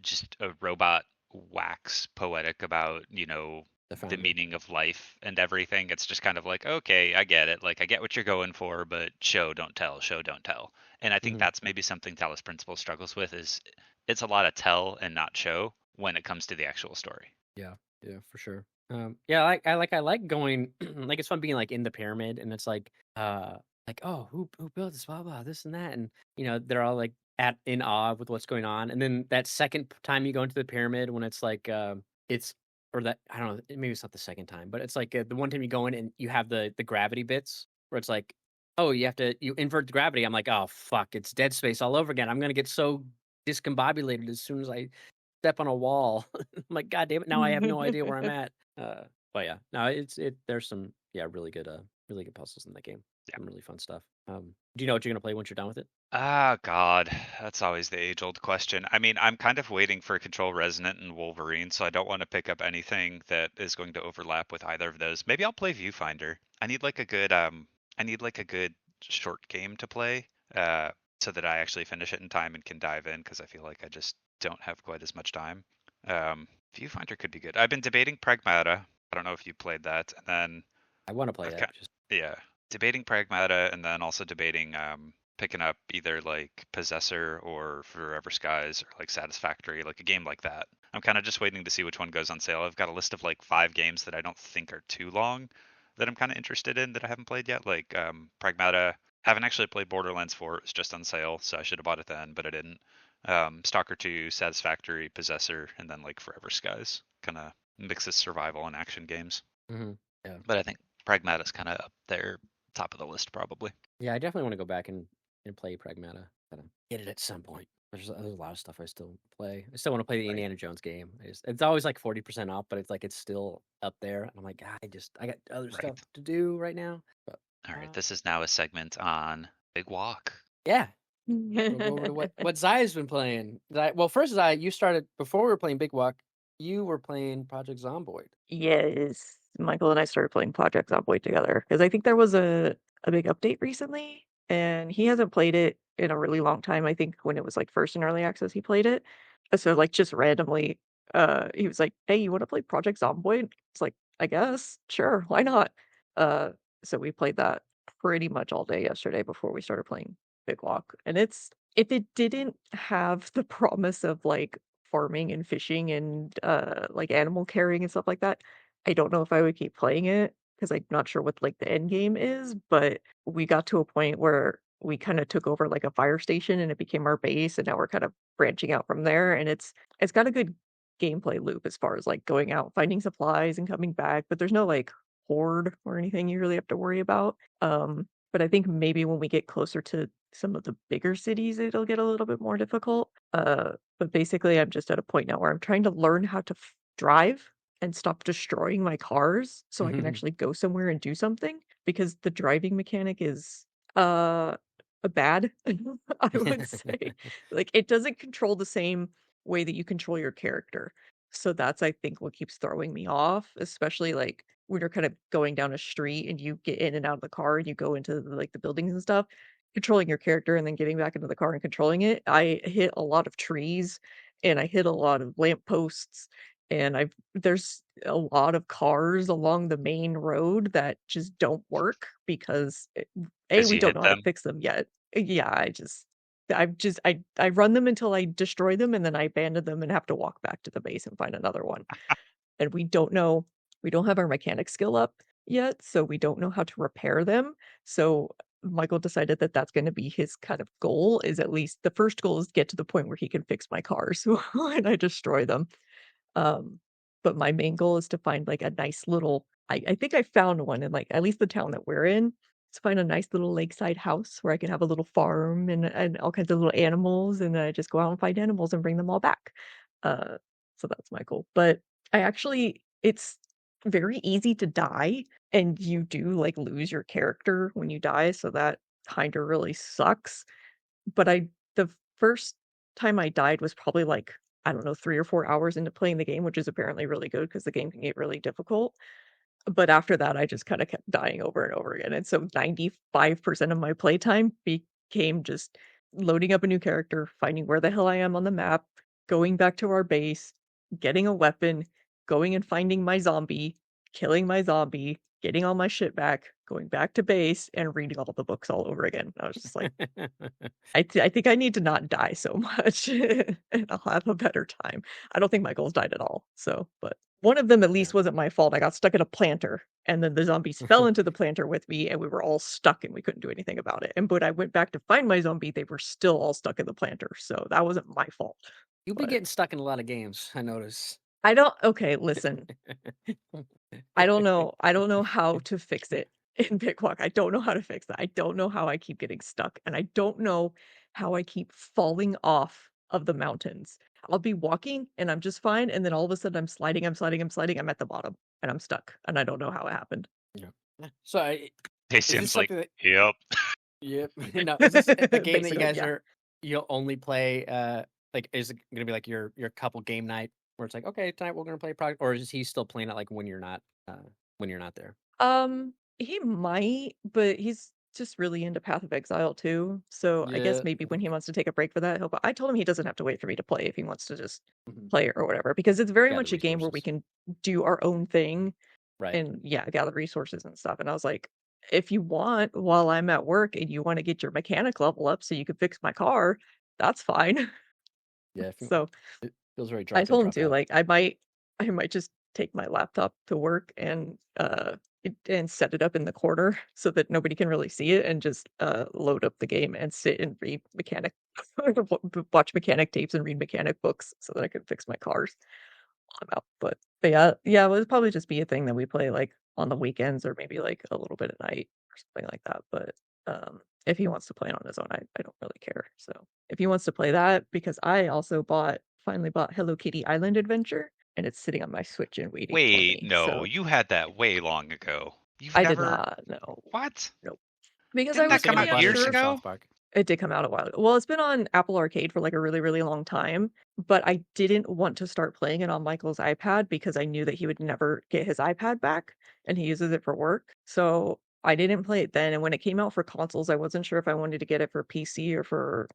just a robot wax poetic about, The the founder. meaning of life and everything. It's just kind of like, okay, I get it. Like, I get what you're going for, but show, don't tell, show, don't tell. And I think Hmm. that's maybe something Talos Principle struggles with is it's a lot of tell and not show when it comes to the actual story. Yeah, yeah, for sure. Yeah, I like going like it's fun being like in the pyramid and it's like oh who built this blah blah this and that and they're all like at in awe with what's going on and then that second time you go into the pyramid when it's like it's or that I don't know maybe it's not the second time but it's like the one time you go in and you have the gravity bits where it's like oh you invert the gravity I'm like oh fuck it's Dead Space all over again I'm gonna get so discombobulated as soon as I step on a wall. I'm like, God damn it! Now I have no idea where I'm at. But yeah, no, there's some really good puzzles in that game. Yeah. Some really fun stuff. Do you know what you're gonna play once you're done with it? Ah, God, that's always the age-old question. I mean, I'm kind of waiting for Control Resonant and Wolverine, so I don't want to pick up anything that is going to overlap with either of those. Maybe I'll play Viewfinder. I need like a good short game to play, so that I actually finish it in time and can dive in because I feel like I just don't have quite as much time. Viewfinder could be good. I've been debating Pragmata. I don't know if you played that, and then I want to play I've that. got yeah, debating Pragmata, and then also debating picking up either like Possessor or Forever Skies or like Satisfactory, like a game like that. I'm kind of just waiting to see which one goes on sale. I've got a list of like 5 games that I don't think are too long that I'm kind of interested in that I haven't played yet. Like Pragmata, haven't actually played Borderlands 4. It's just on sale, so I should have bought it then, but I didn't. Stalker 2, Satisfactory, Possessor, and then like Forever Skies. Kind of mixes survival and action games. Hmm. Yeah, But I think Pragmata's kind of up there, top of the list probably. yeah. I definitely want to go back and play Pragmata. Gotta get it at some point. There's a lot of stuff I still play. I still want to play the Right. Indiana Jones game. It's always like 40% off, but it's still up there. And I'm like, I got other stuff Right. to do right now. But All right. uh, This is now a segment on Big Walk. yeah, we'll go over to what Zaya's been playing. Well, first Zaya, you started before we were playing Big Walk. You were playing Project Zomboid. Yes. Michael and I started playing Project Zomboid together because I think there was a a big update recently, and he hasn't played it in a really long time. I think when it was like first in early access, he played it. So like just randomly, he was like, "Hey, you want to play Project Zomboid?" It's like, I guess, sure, why not? Uh, so we played that pretty much all day yesterday before we started playing Big Walk, and it's if it didn't have the promise of like farming and fishing and like animal carrying and stuff like that, I don't know if I would keep playing it because I'm not sure what like the end game is, but we got to a point where we kind of took over like a fire station and it became our base, and now we're kind of branching out from there, and it's got a good gameplay loop as far as like going out, finding supplies and coming back, but there's no like horde or anything you really have to worry about. But I think maybe when we get closer to some of the bigger cities, it'll get a little bit more difficult. But basically, I'm just at a point now where I'm trying to learn how to drive and stop destroying my cars so I can actually go somewhere and do something because the driving mechanic is uh bad, I would say. Like it doesn't control the same way that you control your character. So that's I think what keeps throwing me off, especially like when you're kind of going down a street and you get in and out of the car and you go into like the buildings and stuff, controlling your character and then getting back into the car and controlling it. I hit a lot of trees and I hit a lot of lampposts and I've there's a lot of cars along the main road that just don't work because A, As we you don't hit know how to them. fix them yet. Yeah, I run them until I destroy them and then I abandon them and have to walk back to the base and find another one. And we don't have our mechanic skill up yet, so we don't know how to repair them. So Michael decided that that's going to be his kind of goal is at least the first goal is get to the point where he can fix my cars when I destroy them. Um, but my main goal is to find like a nice little I think I found one in like at least the town that we're in. To find a nice little lakeside house where I can have a little farm and all kinds of little animals, and then I just go out and find animals and bring them all back. Uh, so that's my goal. But I actually it's very easy to die, and you do like lose your character when you die, so that kind of really sucks. But the first time I died was probably like, I don't know, 3 or 4 hours into playing the game, which is apparently really good because the game can get really difficult. But after that, I just kinda kept dying over and over again, and so 95% of my playtime became just loading up a new character, finding where the hell I am on the map, going back to our base, getting a weapon, going and finding my zombie, killing my zombie, getting all my shit back, going back to base, and reading all the books all over again. I was just like, I think I need to not die so much, and I'll have a better time. I don't think my goals died at all, so but one of them at Yeah. least wasn't my fault. I got stuck in a planter, and then the zombies fell into the planter with me, and we were all stuck, and we couldn't do anything about it. And when I went back to find my zombie, they were still all stuck in the planter, so that wasn't my fault. You'll be But getting stuck in a lot of games, I notice. I don't okay, listen. I don't know how to fix it in Bickwalk. I don't know how to fix that. I don't know how I keep getting stuck, and I don't know how I keep falling off of the mountains. I'll be walking and I'm just fine, and then all of a sudden I'm sliding, I'm at the bottom and I'm stuck, and I don't know how it happened. Yeah. So, is this Patient's like, something that yep. yep. No, is this a game that you Basically, guys yeah. you'll only play, like, is it gonna be like your couple game night where it's like, "Okay, tonight we're gonna play Project," or is he still playing it, like, when you're not there? He might, but he's just really into Path of Exile too. So I guess Yeah. maybe when he wants to take a break for that, he'll. But I told him he doesn't have to wait for me to play if he wants to just Mhm. play it or whatever, because it's very Gather much a game where we resources. can do our own thing Right. and yeah, gather resources and stuff. And I was like, if you want, while I'm at work and you want to get your mechanic level up so you can fix my car, that's fine. Yeah, if you So it feels very I drop in, told him drop to, out. like, I might just take my laptop to work and, and set it up in the corner so that nobody can really see it and just, load up the game and sit and read mechanic watch mechanic tapes and read mechanic books so that I can fix my cars while I'm out, but yeah, it would probably just be a thing that we play, like, on the weekends or maybe, like, a little bit at night or something like that, but, if he wants to play it on his own, I don't really care, so if he wants to play that because I also finally bought Hello Kitty Island Adventure, and it's sitting on my Switch and waiting for Wait, me, no, so you had that way long ago. You've I did never not know. what? Nope. Because I Didn't You was that said come you kinda, out bought it years for sure. ago? South Park. It did come out a while ago. Well, it's been on Apple Arcade for, like, a really, really long time, but I didn't want to start playing it on Michael's iPad because I knew that he would never get his iPad back, and he uses it for work, so I didn't play it then, and when it came out for consoles, I wasn't sure if I wanted to get it for PC or for,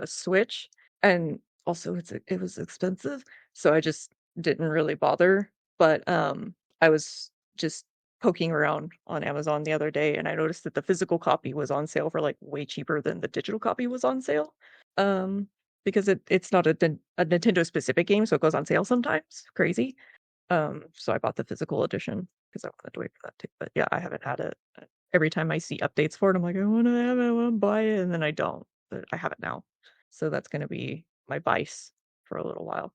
Switch, and also it was expensive, so I just didn't really bother, but, I was just poking around on Amazon the other day, and I noticed that the physical copy was on sale for, like, way cheaper than the digital copy was on sale, um, because it's not a Nintendo-specific game, so it goes on sale sometimes, crazy. So I bought the physical edition because I wanted to wait for that too. But yeah, I haven't had it. Every time I see updates for it, I'm like, I want to have it, I want to buy it, and then I don't. But I have it now, so that's going to be my vice for a little while.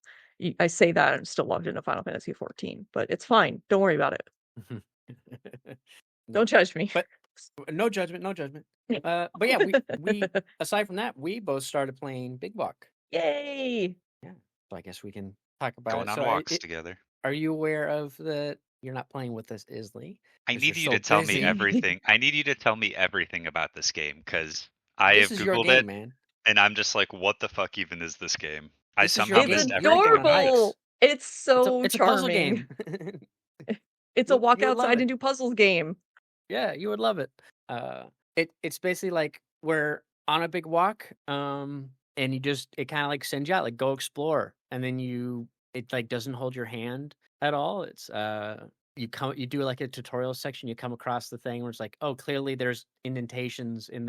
I say that I'm still logged into Final Fantasy 14, but it's fine. Don't worry about it. No, Don't judge me. but no judgment, no judgment. But yeah, we aside from that, we both started playing Big Walk. Yay! Yeah, so I guess we can talk about Going it. on So, walks together. are you aware of the? You're not playing with us, Isley, I because you're need you so to tell me busy. everything. I need you to tell me everything about this game because I This have is your Googled it game, man. and I'm just like, what the fuck even is this game? I This is somehow your It's game. missed You like to go everything on about hikes. this. adorable. It's so It's a puzzle charming. game. It's a walk You would love outside it. and do puzzles game. Yeah, you would love it. It's basically like we're on a big walk, and it kind of like sends you out, like go explore, and then it like doesn't hold your hand at all. It's you do like a tutorial section, you come across the thing where it's like, oh, clearly there's indentations in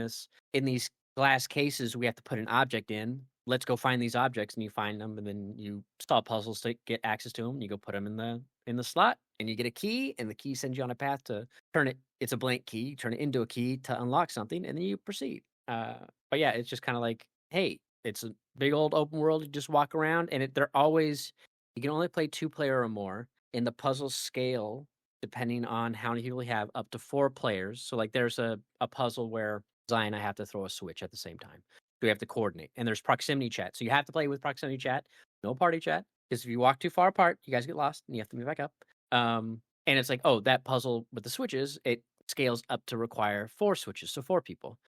these glass cases. We have to put an object in. Let's go find these objects, and you find them, and then you solve puzzles to get access to them. And you go put them in the slot, and you get a key, and the key sends you on a path to turn it. It's a blank key. Turn it into a key to unlock something, and then you proceed. But yeah, it's just kind of like, hey, it's a big old open world. You just walk around, and they're always you can only play 2-player or more, and the puzzles scale depending on how many people you have, up to 4 players. So like, there's a puzzle where Xya and I have to throw a switch at the same time. We have to coordinate, and there's proximity chat. So you have to play with proximity chat, no party chat, because if you walk too far apart, you guys get lost, and you have to move back up. And it's like, oh, that puzzle with the switches, it scales up to require 4 switches, so 4 people.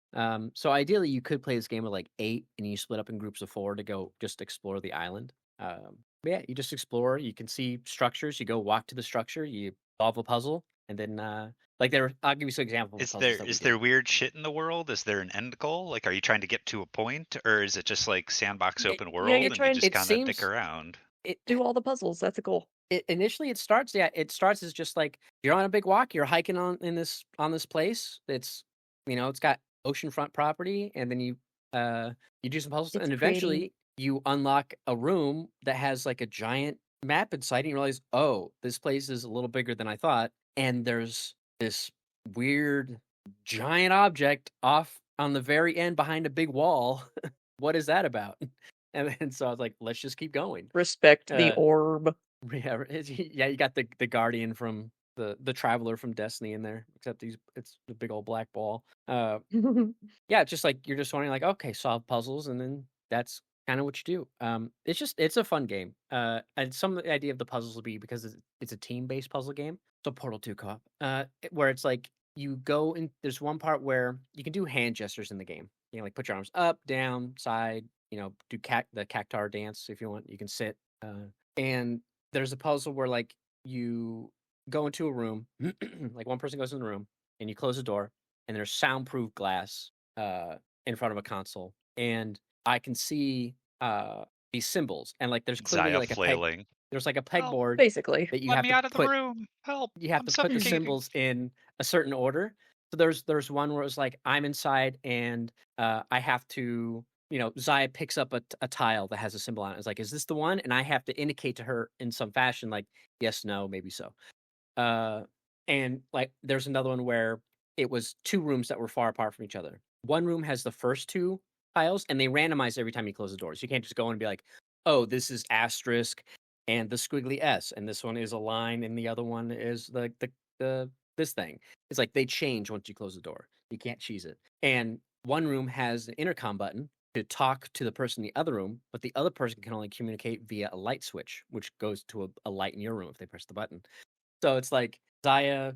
So ideally, you could play this game with like 8, and you split up in groups of 4 to go just explore the island. But yeah, you just explore. You can see structures. You go walk to the structure. You solve a puzzle, and then I'll give you some examples of puzzles that we Is did. there weird shit in the world? Is there an end goal? Like, are you trying to get to a point, or is it just like sandbox open Yeah, world you're and you trying just It kind of dick seems around? it do all the puzzles. That's a goal. initially it starts as just like you're on a big walk, you're hiking on this place. It's got oceanfront property, and then you do some puzzles, It's and pretty. eventually you unlock a room that has like a giant map inside, and you realize, oh, this place is a little bigger than I thought, and there's this weird giant object off on the very end behind a big wall. What is that about? And then so I was like, let's just keep going. Respect the Uh, orb. yeah, yeah, you got the guardian from the traveler from Destiny in there, except it's the big old black ball. Yeah, it's just like you're just wondering, like, okay, solve puzzles, and then that's kind of what you do. It's a fun game. And some of the idea of the puzzles will be because it's a team based puzzle game. So Portal 2 co-op, where it's like you go in. There's one part where you can do hand gestures in the game. You can like put your arms up, down, side. Do the cactar dance if you want. You can sit. And there's a puzzle where like you go into a room, like one person goes in the room, and you close the door, and there's soundproof glass in front of a console, and I can see these symbols, and like there's clearly Xia like a peg. flailing. There's like a Help! pegboard Basically. that Let me out of the room! Help! you have I'm to put the suffocating. symbols in a certain order. So there's one where it's like I'm inside, and I have to, Zaya picks up a tile that has a symbol on it. It's like, is this the one? And I have to indicate to her in some fashion, like yes, no, maybe so. Uh, and like there's another one where it was 2 rooms that were far apart from each other. One room has the first 2 tiles, and they randomize every time you close the doors. You can't just go and be like, oh, this is asterisk and the squiggly S, and this one is a line, and the other one is the this thing. It's like they change once you close the door. You can't cheese it. And one room has an intercom button to talk to the person in the other room, but the other person can only communicate via a light switch, which goes to a light in your room if they press the button. So it's like Zaya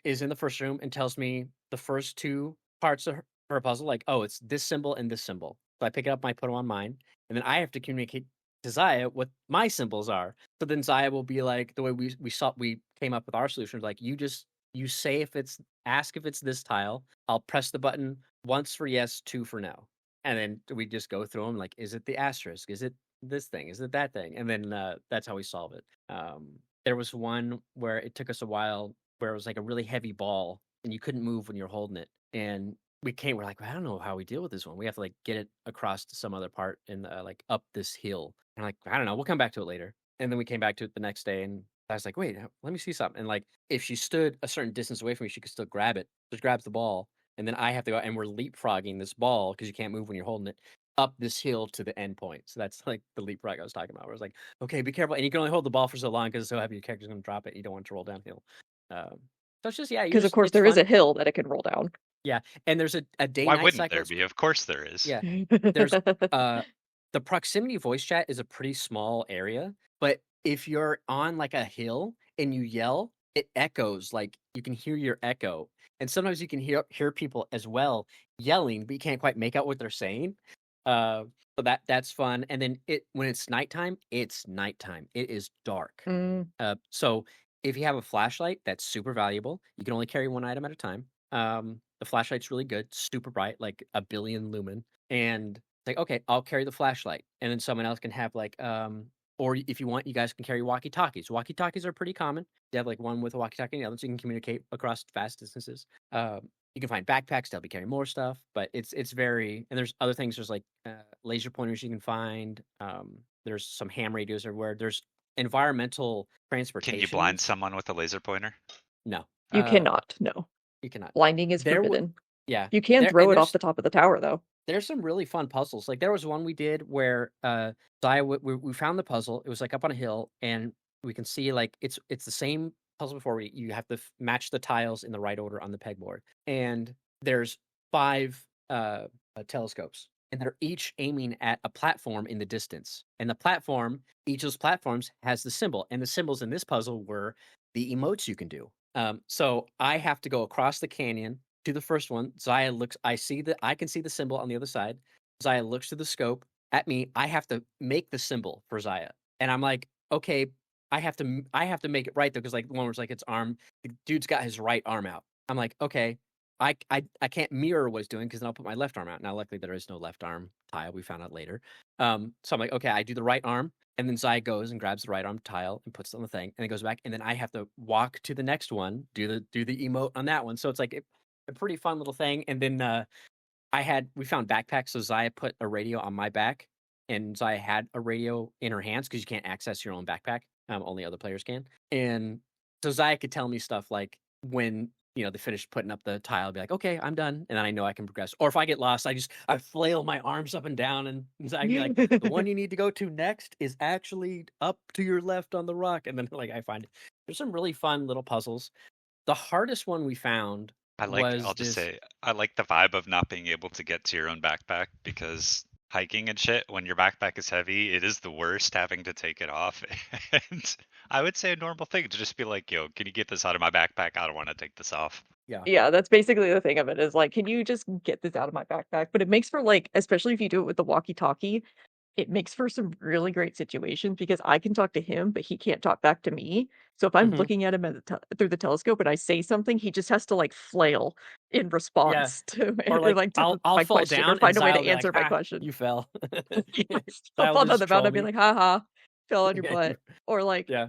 is in the first room and tells me the first 2 parts of her puzzle, like, oh, it's this symbol and this symbol. So I pick it up and I put them on mine, and then I have to communicate to Zaya what my symbols are. So then Zaya will be like, the way we came up with our solution, like you you say ask if it's this tile. I'll press the button once for yes, 2 for no. And then we just go through them like, is it the asterisk? Is it this thing? Is it that thing? And then that's how we solve it. There was one where it took us a while where it was like a really heavy ball and you couldn't move when you're holding it. And we're like, I don't know how we deal with this one. We have to like get it across to some other part and like up this hill. And I'm like, I don't know. We'll come back to it later. And then we came back to it the next day and I was like, wait, let me see something. And like, if she stood a certain distance away from me, she could still grab it. Just grabs the ball. And then I have to go and we're leapfrogging this ball because you can't move when you're holding it up this hill to the end point. So that's like the leapfrog I was talking about. Where it's like, okay, be careful. And you can only hold the ball for so long because it's so heavy your character's going to drop it. And you don't want it to roll downhill. So it's just, yeah, Because of course it's there is fun. a hill that it can roll down. Yeah. And there's a day Why night wouldn't cycle. there be? Of course there is. Yeah. There's the proximity voice chat is a pretty small area, but if you're on like a hill and you yell, it echoes, like you can hear your echo. And sometimes you can hear people as well yelling, but you can't quite make out what they're saying. So that's fun. And then when it's nighttime, it's nighttime. It is dark. Mm. So if you have a flashlight, that's super valuable. You can only carry one item at a time. The flashlight's really good, super bright, like a billion lumen. And like, okay, I'll carry the flashlight. And then someone else can have like, or if you want, you guys can carry walkie-talkies. Walkie-talkies are pretty common. You have like one with a walkie-talkie and the other, so you can communicate across vast distances. You can find backpacks to help you carry more stuff, but it's very, and there's other things. There's like laser pointers you can find. There's some ham radios everywhere. There's environmental Can transportation. you blind someone with a laser pointer? No. You cannot, no. You cannot. Blinding is There forbidden. Yeah. You can throw it off the top of the tower, though. There's some really fun puzzles. Like there was one we did where we found the puzzle. It was like up on a hill, and we can see like it's the same puzzle before. You have to match the tiles in the right order on the pegboard, and there's 5 telescopes, and they're each aiming at a platform in the distance. And the platform, each of those platforms has the symbol, and the symbols in this puzzle were the emotes you can do. So I have to go across the canyon to the first one. Xya looks, I can see the symbol on the other side. Xya looks through the scope at me. I have to make the symbol for Xya. And I'm like, okay, I have to make it right though, because like the one was like its arm, the dude's got his right arm out. I'm like, okay, I can't mirror what he's doing because then I'll put my left arm out. Now, luckily there is no left arm tile. We found out later. So I'm like, okay, I do the right arm. And then Xya goes and grabs the right arm tile and puts it on the thing, and it goes back. And then I have to walk to the next one, do the emote on that one. So it's like a pretty fun little thing. And then we found backpacks, so Xya put a radio on my back, and Xya had a radio in her hands because you can't access your own backpack. Only other players can. And so Xya could tell me stuff like when they finished putting up the tile, I'd be like, okay, I'm done, and then I know I can progress. Or if I get lost, I flail my arms up and down, and Xya can be like, the one you need to go to next is actually up to your left on the rock, and then like I find it. There's some really fun little puzzles. The hardest one we found I'll just say, I like the vibe of not being able to get to your own backpack, because hiking and shit, when your backpack is heavy, it is the worst having to take it off. And I would say a normal thing to just be like, yo, can you get this out of my backpack? I don't want to take this off. Yeah, that's basically the thing of it, is like, can you just get this out of my backpack? But it makes for like, especially if you do it with the walkie-talkie, it makes for some really great situations because I can talk to him, but he can't talk back to me. So if I'm looking at him through the telescope and I say something, he just has to like flail in response to or like to I'll my fall question, down or find and a way Xya will to be answer like, my "Ha, question. you fell." Yes, Xya I'll will fall down just the troll mountain. I'd be me. like, haha, fell on your Yeah, butt. Or like yeah.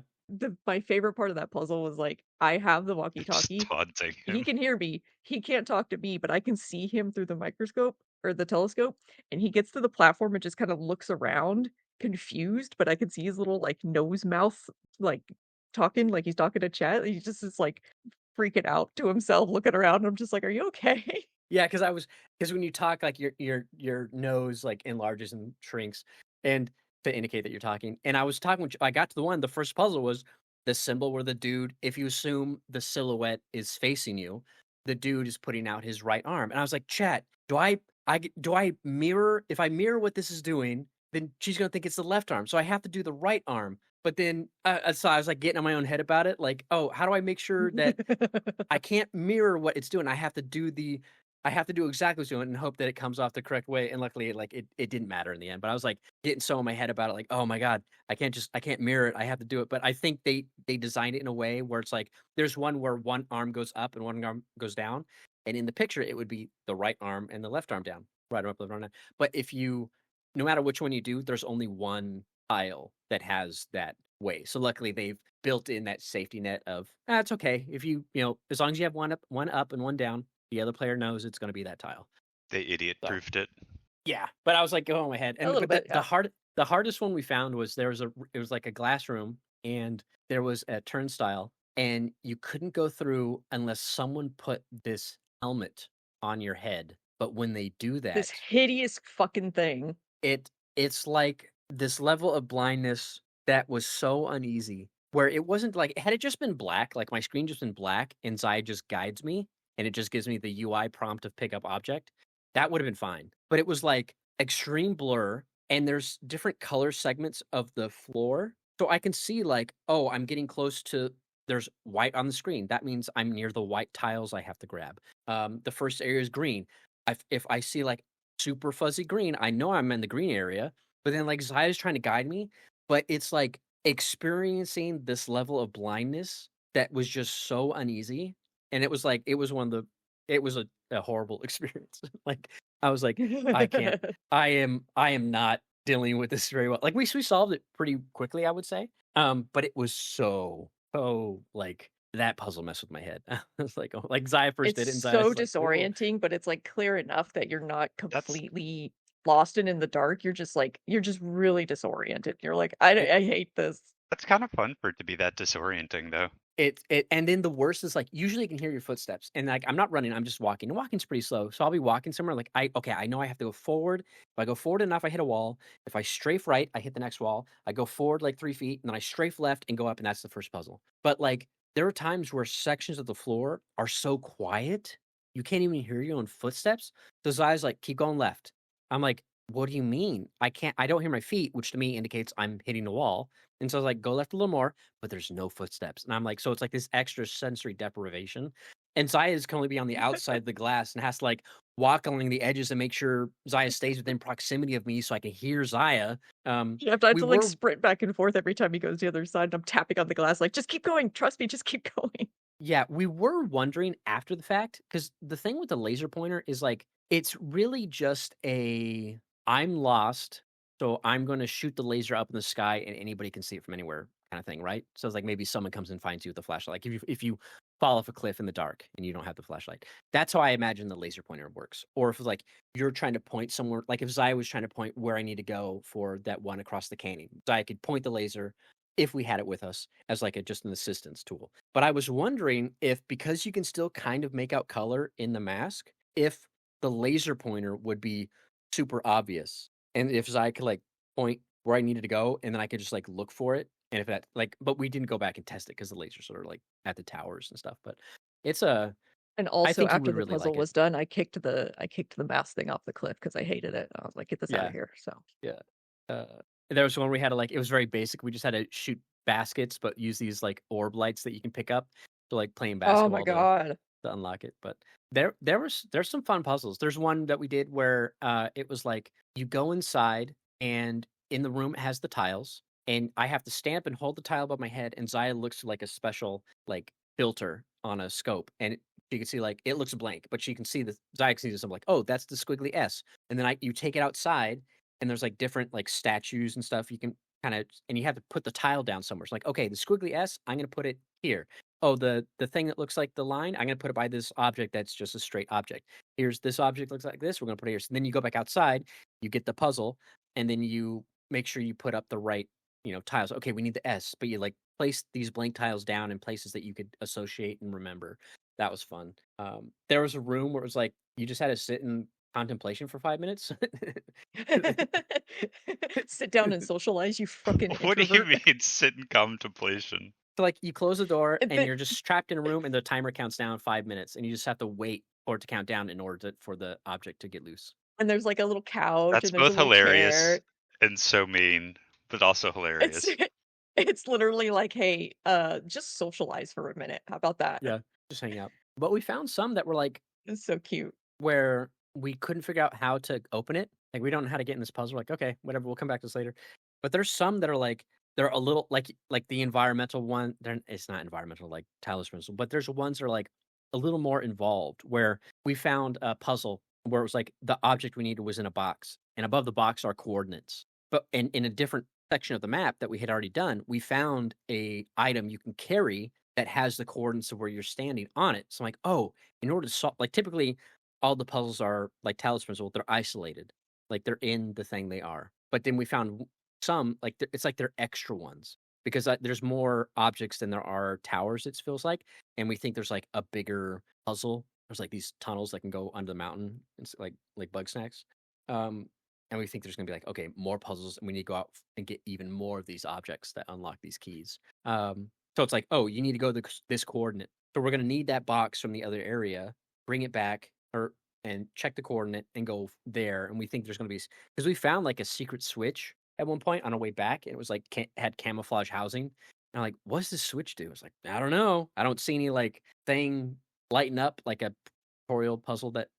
my favorite part of that puzzle was like, I have the Just walkie-talkie. taunting He him. can hear me. He can't talk to me, but I can see him through the microscope or the telescope. And he gets to the platform and just kind of looks around, confused, but I can see his little like nose mouth like talking, like he's talking to chat. He just is like freaking out to himself, looking around. And I'm just like, are you okay? Yeah, because when you talk, like your nose like enlarges and shrinks, and to indicate that you're talking. And I was talking when I got to the first puzzle was the symbol where the dude, if you assume the silhouette is facing you, the dude is putting out his right arm. And I was like, chat, do I mirror? If I mirror what this is doing, then she's gonna think it's the left arm. So I have to do the right arm. But then, so I was like getting in my own head about it. Like, oh, how do I make sure that I can't mirror what it's doing? I I have to do exactly what's doing and hope that it comes off the correct way. And luckily, like it didn't matter in the end. But I was like getting so in my head about it, like, oh my god, I can't mirror it. I have to do it. But I think they designed it in a way where it's like there's one where one arm goes up and one arm goes down, and in the picture it would be the right arm and the left arm down, right arm up, left arm down. But if you, no matter which one you do, there's only one tile that has that way. So luckily they've built in that safety net of it's okay if as long as you have one up and one down, the other player knows it's going to be that tile. They idiot So proofed it. yeah, but I was like going in my head, A and little but bit, yeah. the hardest one we found was it was like a glass room, and there was a turnstile, and you couldn't go through unless someone put this helmet on your head. But when they do This that, hideous fucking thing. it's like this level of blindness that was so uneasy, where it wasn't like had it just been black, like my screen just been black and Zai just guides me and it just gives me the UI prompt of pick up object, that would have been fine. But it was like extreme blur and there's different color segments of the floor. So I can see like, oh, I'm getting close to there's white on the screen. That means I'm near the white tiles I have to grab. The first area is green. If I see like super fuzzy green, I know I'm in the green area, but then like Zaya's trying to guide me, but it's like experiencing this level of blindness that was just so uneasy. And it was like it was one of the it was a horrible experience. Like I was like, I can't I am not dealing with this very well. Like we solved it pretty quickly, I would say. But it was so like that puzzle messed with my head. I was like, oh, like Zaya first It's did it, and so Zaya's like, "Ooh." disorienting, but it's, like, clear enough that you're not That's completely lost and in the dark. You're just really disoriented. You're like, I hate this." that's kind of fun for it to be that disorienting, though. And then the worst is like usually you can hear your footsteps and like I'm not running, I'm just walking. And walking's pretty slow. So I'll be walking somewhere like I know I have to go forward. If I go forward enough, I hit a wall. If I strafe right, I hit the next wall. I go forward like 3 feet, and then I strafe left and go up, and that's the first puzzle. But like there are times where sections of the floor are so quiet, you can't even hear your own footsteps. So Zai's like, keep going left. I'm like, what do you mean? I don't hear my feet, which to me indicates I'm hitting the wall. And so I was like, go left a little more, but there's no footsteps. And I'm like, so it's like this extra sensory deprivation. And Zaya can only be on the outside of the glass and has to like walk along the edges and make sure Zaya stays within proximity of me so I can hear Zaya. I have We to, like, were sprint back and forth every time he goes the other side, and I'm tapping on the glass like, "Just keep going, trust me, just keep going." Yeah, we were wondering after the fact because the thing with the laser pointer is like it's really just a I'm lost, so I'm going to shoot the laser up in the sky and anybody can see it from anywhere kind of thing, right? So it's like maybe someone comes and finds you with a flashlight. Like if you fall off a cliff in the dark and you don't have the flashlight, that's how I imagine the laser pointer works. Or if it's like you're trying to point somewhere, like if Zaya was trying to point where I need to go for that one across the canyon, Zaya could point the laser if we had it with us as like a just an assistance tool. But I was wondering if because you can still kind of make out color in the mask, if the laser pointer would be super obvious. And if I could like point where I needed to go and then I could just like look for it. And if that like but we didn't go back and test it because the lasers are like at the towers and stuff. But it's a And I also, think you after would the really puzzle like it. was done, I kicked the mask thing off the cliff because I hated it. I was like, "Get this out of Yeah. here." So Yeah. Uh, there was one we had to like it was very basic. We just had to shoot baskets, but use these like orb lights that you can pick up to like playing Oh my basketball god. to unlock it. But there's some fun puzzles. There's one that we did where it was like you go inside and in the room it has the tiles and I have to stamp and hold the tile above my head and Zaya looks like a special like filter on a scope and you can see like it looks blank, but she can see the Zaya can see this. I'm like, oh, that's the squiggly S. And then you take it outside and there's like different like statues and stuff you can kind of and you have to put the tile down somewhere. It's like, okay, the squiggly S, I'm gonna put it here. Oh, the thing that looks like the line, I'm gonna put it by this object that's just a straight object. Here's this object looks like this, we're gonna put it here. So then you go back outside, you get the puzzle, and then you make sure you put up the right, tiles. Okay, we need the S, but you like place these blank tiles down in places that you could associate and remember. That was fun. There was a room where it was like you just had to sit in contemplation for 5 minutes. Sit down and socialize, you fucking What do you introvert. mean sit in contemplation? So, like, you close the door And and the you're just trapped in a room, and the timer counts down 5 minutes, and you just have to wait for it to count down in order for the object to get loose. and there's, like, a little couch, That's and there's a both little hilarious chair. and so mean, but also It's hilarious. it's literally like, "Hey, just socialize for a minute. How about that?" Yeah, just hang out. But we found some that were like It's so cute. where we couldn't figure out how to open it. Like, we don't know how to get in this puzzle. Like, okay, whatever, we'll come back to this later. But there's some that are like they're a little like the environmental one. It's not environmental like Talos Principle, but there's ones that are like a little more involved where we found a puzzle where it was like the object we needed was in a box, and above the box are coordinates. But in a different section of the map that we had already done, we found a item you can carry that has the coordinates of where you're standing on it. So I'm like, oh, in order to solve, like typically all the puzzles are like Talos Principle, they're isolated, like they're in the thing they are. But then we found some like it's like they're extra ones because there's more objects than there are towers. It feels like, and we think there's like a bigger puzzle. There's like these tunnels that can go under the mountain, it's like bug snacks. Um, and we think there's gonna be like, okay, more puzzles, and we need to go out and get even more of these objects that unlock these keys. So it's like, oh, you need to go to this coordinate. So we're gonna need that box from the other area, bring it back, or and check the coordinate and go there. And we think there's gonna be because we found like a secret switch at one point on our way back. And it was like had camouflage housing. And I'm like, what's this switch do? It's like, I don't know. I don't see any like thing lighting up like a tutorial puzzle that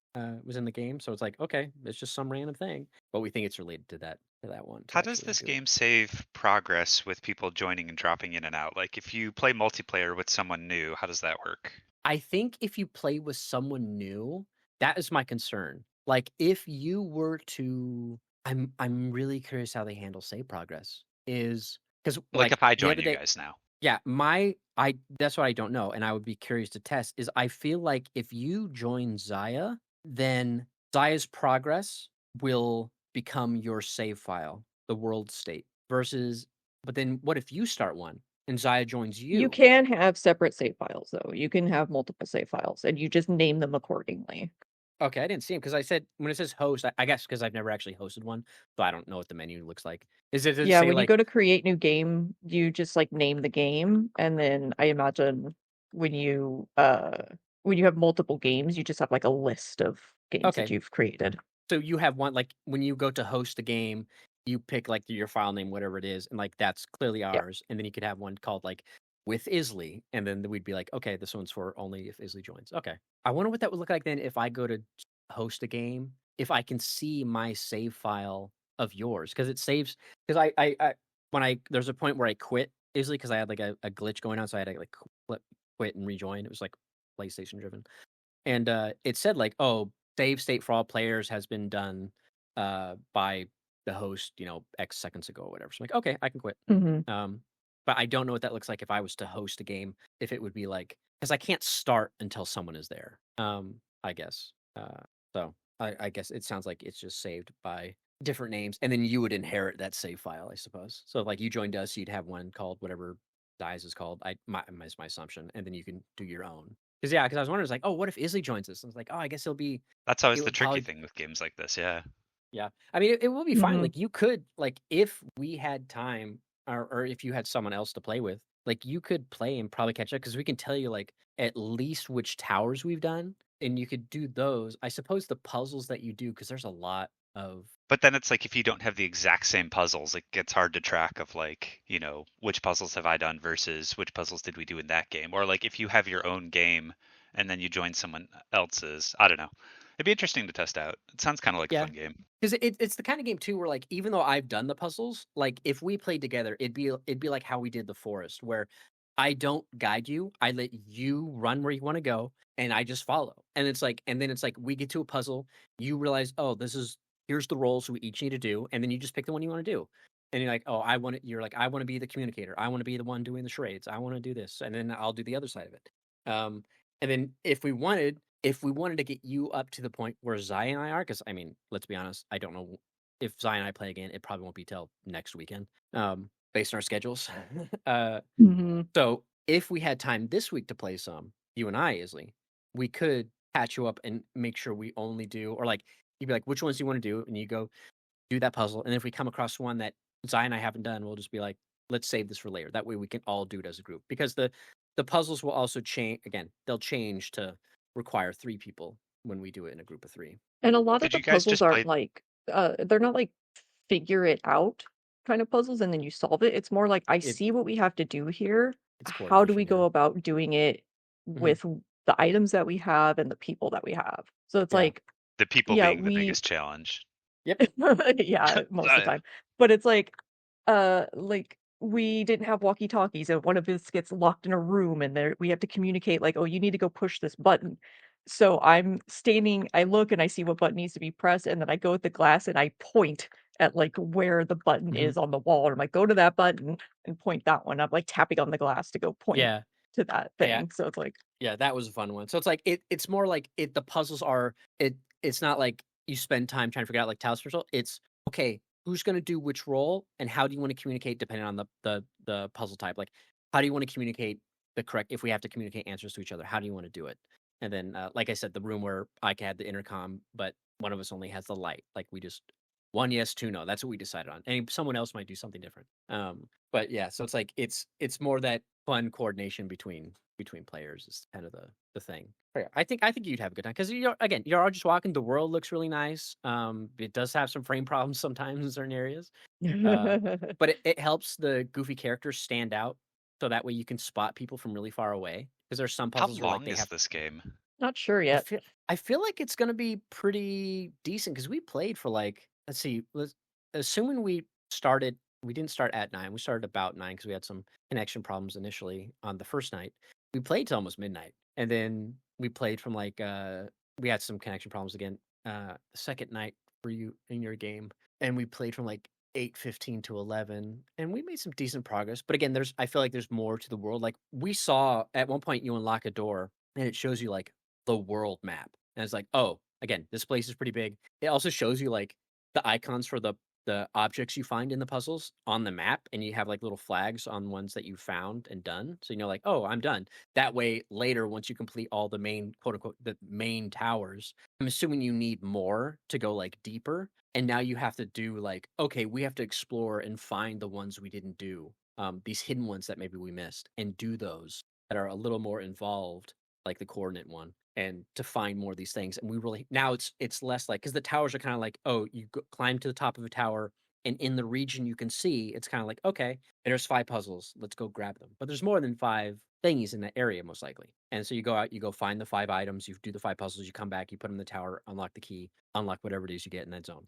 was in the game. So it's like, okay, it's just some random thing, but we think it's related to that one to How does actually this do it. game save progress with people joining and dropping in and out? Like if you play multiplayer with someone new, how does that work? I think if you play with someone new, that is my concern. Like if you were to I'm really curious how they handle save progress. Is because Like like if I the join other you day, guys now. yeah, I that's what I don't know, and I would be curious to test, is I feel like if you join Xya, then Xya's progress will become your save file, the world state, versus but then what if you start one and Xya joins You you? can have separate save files, though. You can have multiple save files, and you just name them accordingly. Okay, I didn't see him because I said when it says host, I guess because I've never actually hosted one, so I don't know what the menu looks like. Does it Yeah, say when you like go to create new game, you just, like, name the game, and then I imagine when you have multiple games, you just have, like, a list of games that okay, you've created. so you have one like when you go to host a game, you pick like your file name, whatever it is, and like that's clearly Yeah. ours. And then you could have one called like with Isley, and then we'd be like, okay, this one's for only if Isley joins. Okay, I wonder what that would look like then if I go to host a game, if I can see my save file of yours because it saves because I when I there's a point where I quit Isley because I had like a glitch going on, so I had to like quit and rejoin. It was like PlayStation driven. And, it said like, "Oh, save state for all players has been done, by the host, X seconds ago," or whatever. So I'm like, "Okay, I can quit." Mhm. Um, but I don't know what that looks like if I was to host a game, if it would be like because I can't start until someone is there, I guess. So I guess it sounds like it's just saved by different names, and then you would inherit that save file, I suppose. So, like, you joined us, you'd have one called whatever Dies is called. Is my assumption, and then you can do your own. Because I was wondering, it's like, oh, what if Isley joins us? I was like, oh, I guess That's it always the would tricky probably, thing with games like this, yeah. yeah. I mean, it will be fine. Mhm. Like, you could, like, if we had time, or if you had someone else to play with, like, you could play and probably catch up because we can tell you, like, at least which towers we've done, and you could do those. I suppose the puzzles that you do, because there's a lot of, But then it's like if you don't have the exact same puzzles, it gets hard to track of like, which puzzles have I done versus which puzzles did we do in that game? Or like if you have your own game and then you join someone else's, I don't know. It'd be interesting to test out. It sounds kind of like a yeah. fun game. Because it's the kind of game too where like even though I've done the puzzles, like if we played together, it'd be like how we did the forest, where I don't guide you, I let you run where you want to go, and I just follow. And it's like, and then it's like we get to a puzzle, you realize, oh, here's the roles we each need to do, and then you just pick the one you want to do. And you're like, oh, you're like, I want to be the communicator, I want to be the one doing the charades, I want to do this, and then I'll do the other side of it. And then if we wanted to get you up to the point where Xya and I are, because I mean, let's be honest, I don't know if Xya and I play again. It probably won't be till next weekend, based on our schedules. uh, Mhm. so if we had time this week to play some, you and I, Isley, we could patch you up and make sure we only do, or like you'd be like, which ones do you want to do, and you go do that puzzle. And if we come across one that Xya and I haven't done, we'll just be like, let's save this for later. That way we can all do it as a group because the puzzles will also change. Again, they'll change to require 3 people when we do it in a group of 3. And a lot of Did the you guys puzzles just aren't play? like, they're not like figure it out kind of puzzles and then you solve it. It's more like, I It see what we have to do here. it's How do we coordination, go yeah. about doing it Mhm. with the items that we have and the people that we have. So it's Yeah. like, The people yeah, being the biggest challenge. Yep. yeah, most of the time. But it's like we didn't have walkie-talkies and one of us gets locked in a room and there we have to communicate like, "Oh, you need to go push this button." So I'm standing, I look and I see what button needs to be pressed, and then I go with the glass and I point at like where the button Mhm. is on the wall. And I'm like, "Go to that button and point that one." I'm like tapping on the glass to go point Yeah. to that Yeah. thing. So it's like, Yeah, that was a fun one. So it's like it's more like the puzzles are it's not like you spend time trying to figure out like Talos Principle. It's okay, who's gonna do which role and how do you want to communicate depending on the puzzle type. Like how do you want to communicate the correct if we have to communicate answers to each other, how do you want to do it? And then like I said, the room where I had the intercom, but one of us only has the light. Like we just one yes, two no. That's what we decided on. And someone else might do something different. But yeah, so it's like it's more that fun coordination between players is kind of the thing. But yeah, I think you'd have a good time because you're all just walking. The world looks really nice. It does have some frame problems sometimes in certain areas, but it helps the goofy characters stand out, so that way you can spot people from really far away. Because there's some How puzzles where like long they is have. this game? not sure I yet. feel I feel like it's gonna be pretty decent because we played for like let's see, assuming we didn't start at 9, we started about 9 because we had some connection problems initially on the first night. We played till almost midnight, and then we played from like we had some connection problems again the second night for you in your game, and we played from like 8:15 to 11, and we made some decent progress. But again, I feel like there's more to the world. Like we saw at one point you unlock a door and it shows you like the world map. And it's like, oh, again, this place is pretty big. It also shows you like the icons for the objects you find in the puzzles on the map, and you have like little flags on ones that you found and done. So you know, like, oh, I'm done. That way, later once you complete all the main quote unquote the main towers, I'm assuming you need more to go like deeper. And now you have to do like, okay, we have to explore and find the ones we didn't do, these hidden ones that maybe we missed, and do those that are a little more involved, like the coordinate one, and to find more of these things. And we really now it's less like because the towers are kind of like, oh, climb to the top of a tower, and in the region you can see, it's kind of like, okay, there's 5 puzzles, let's go grab them. But there's more than 5 thingies in that area most likely. And so you go out, you go find the 5 items, you do the 5 puzzles, you come back, you put them in the tower, unlock the key, unlock whatever it is you get in that zone.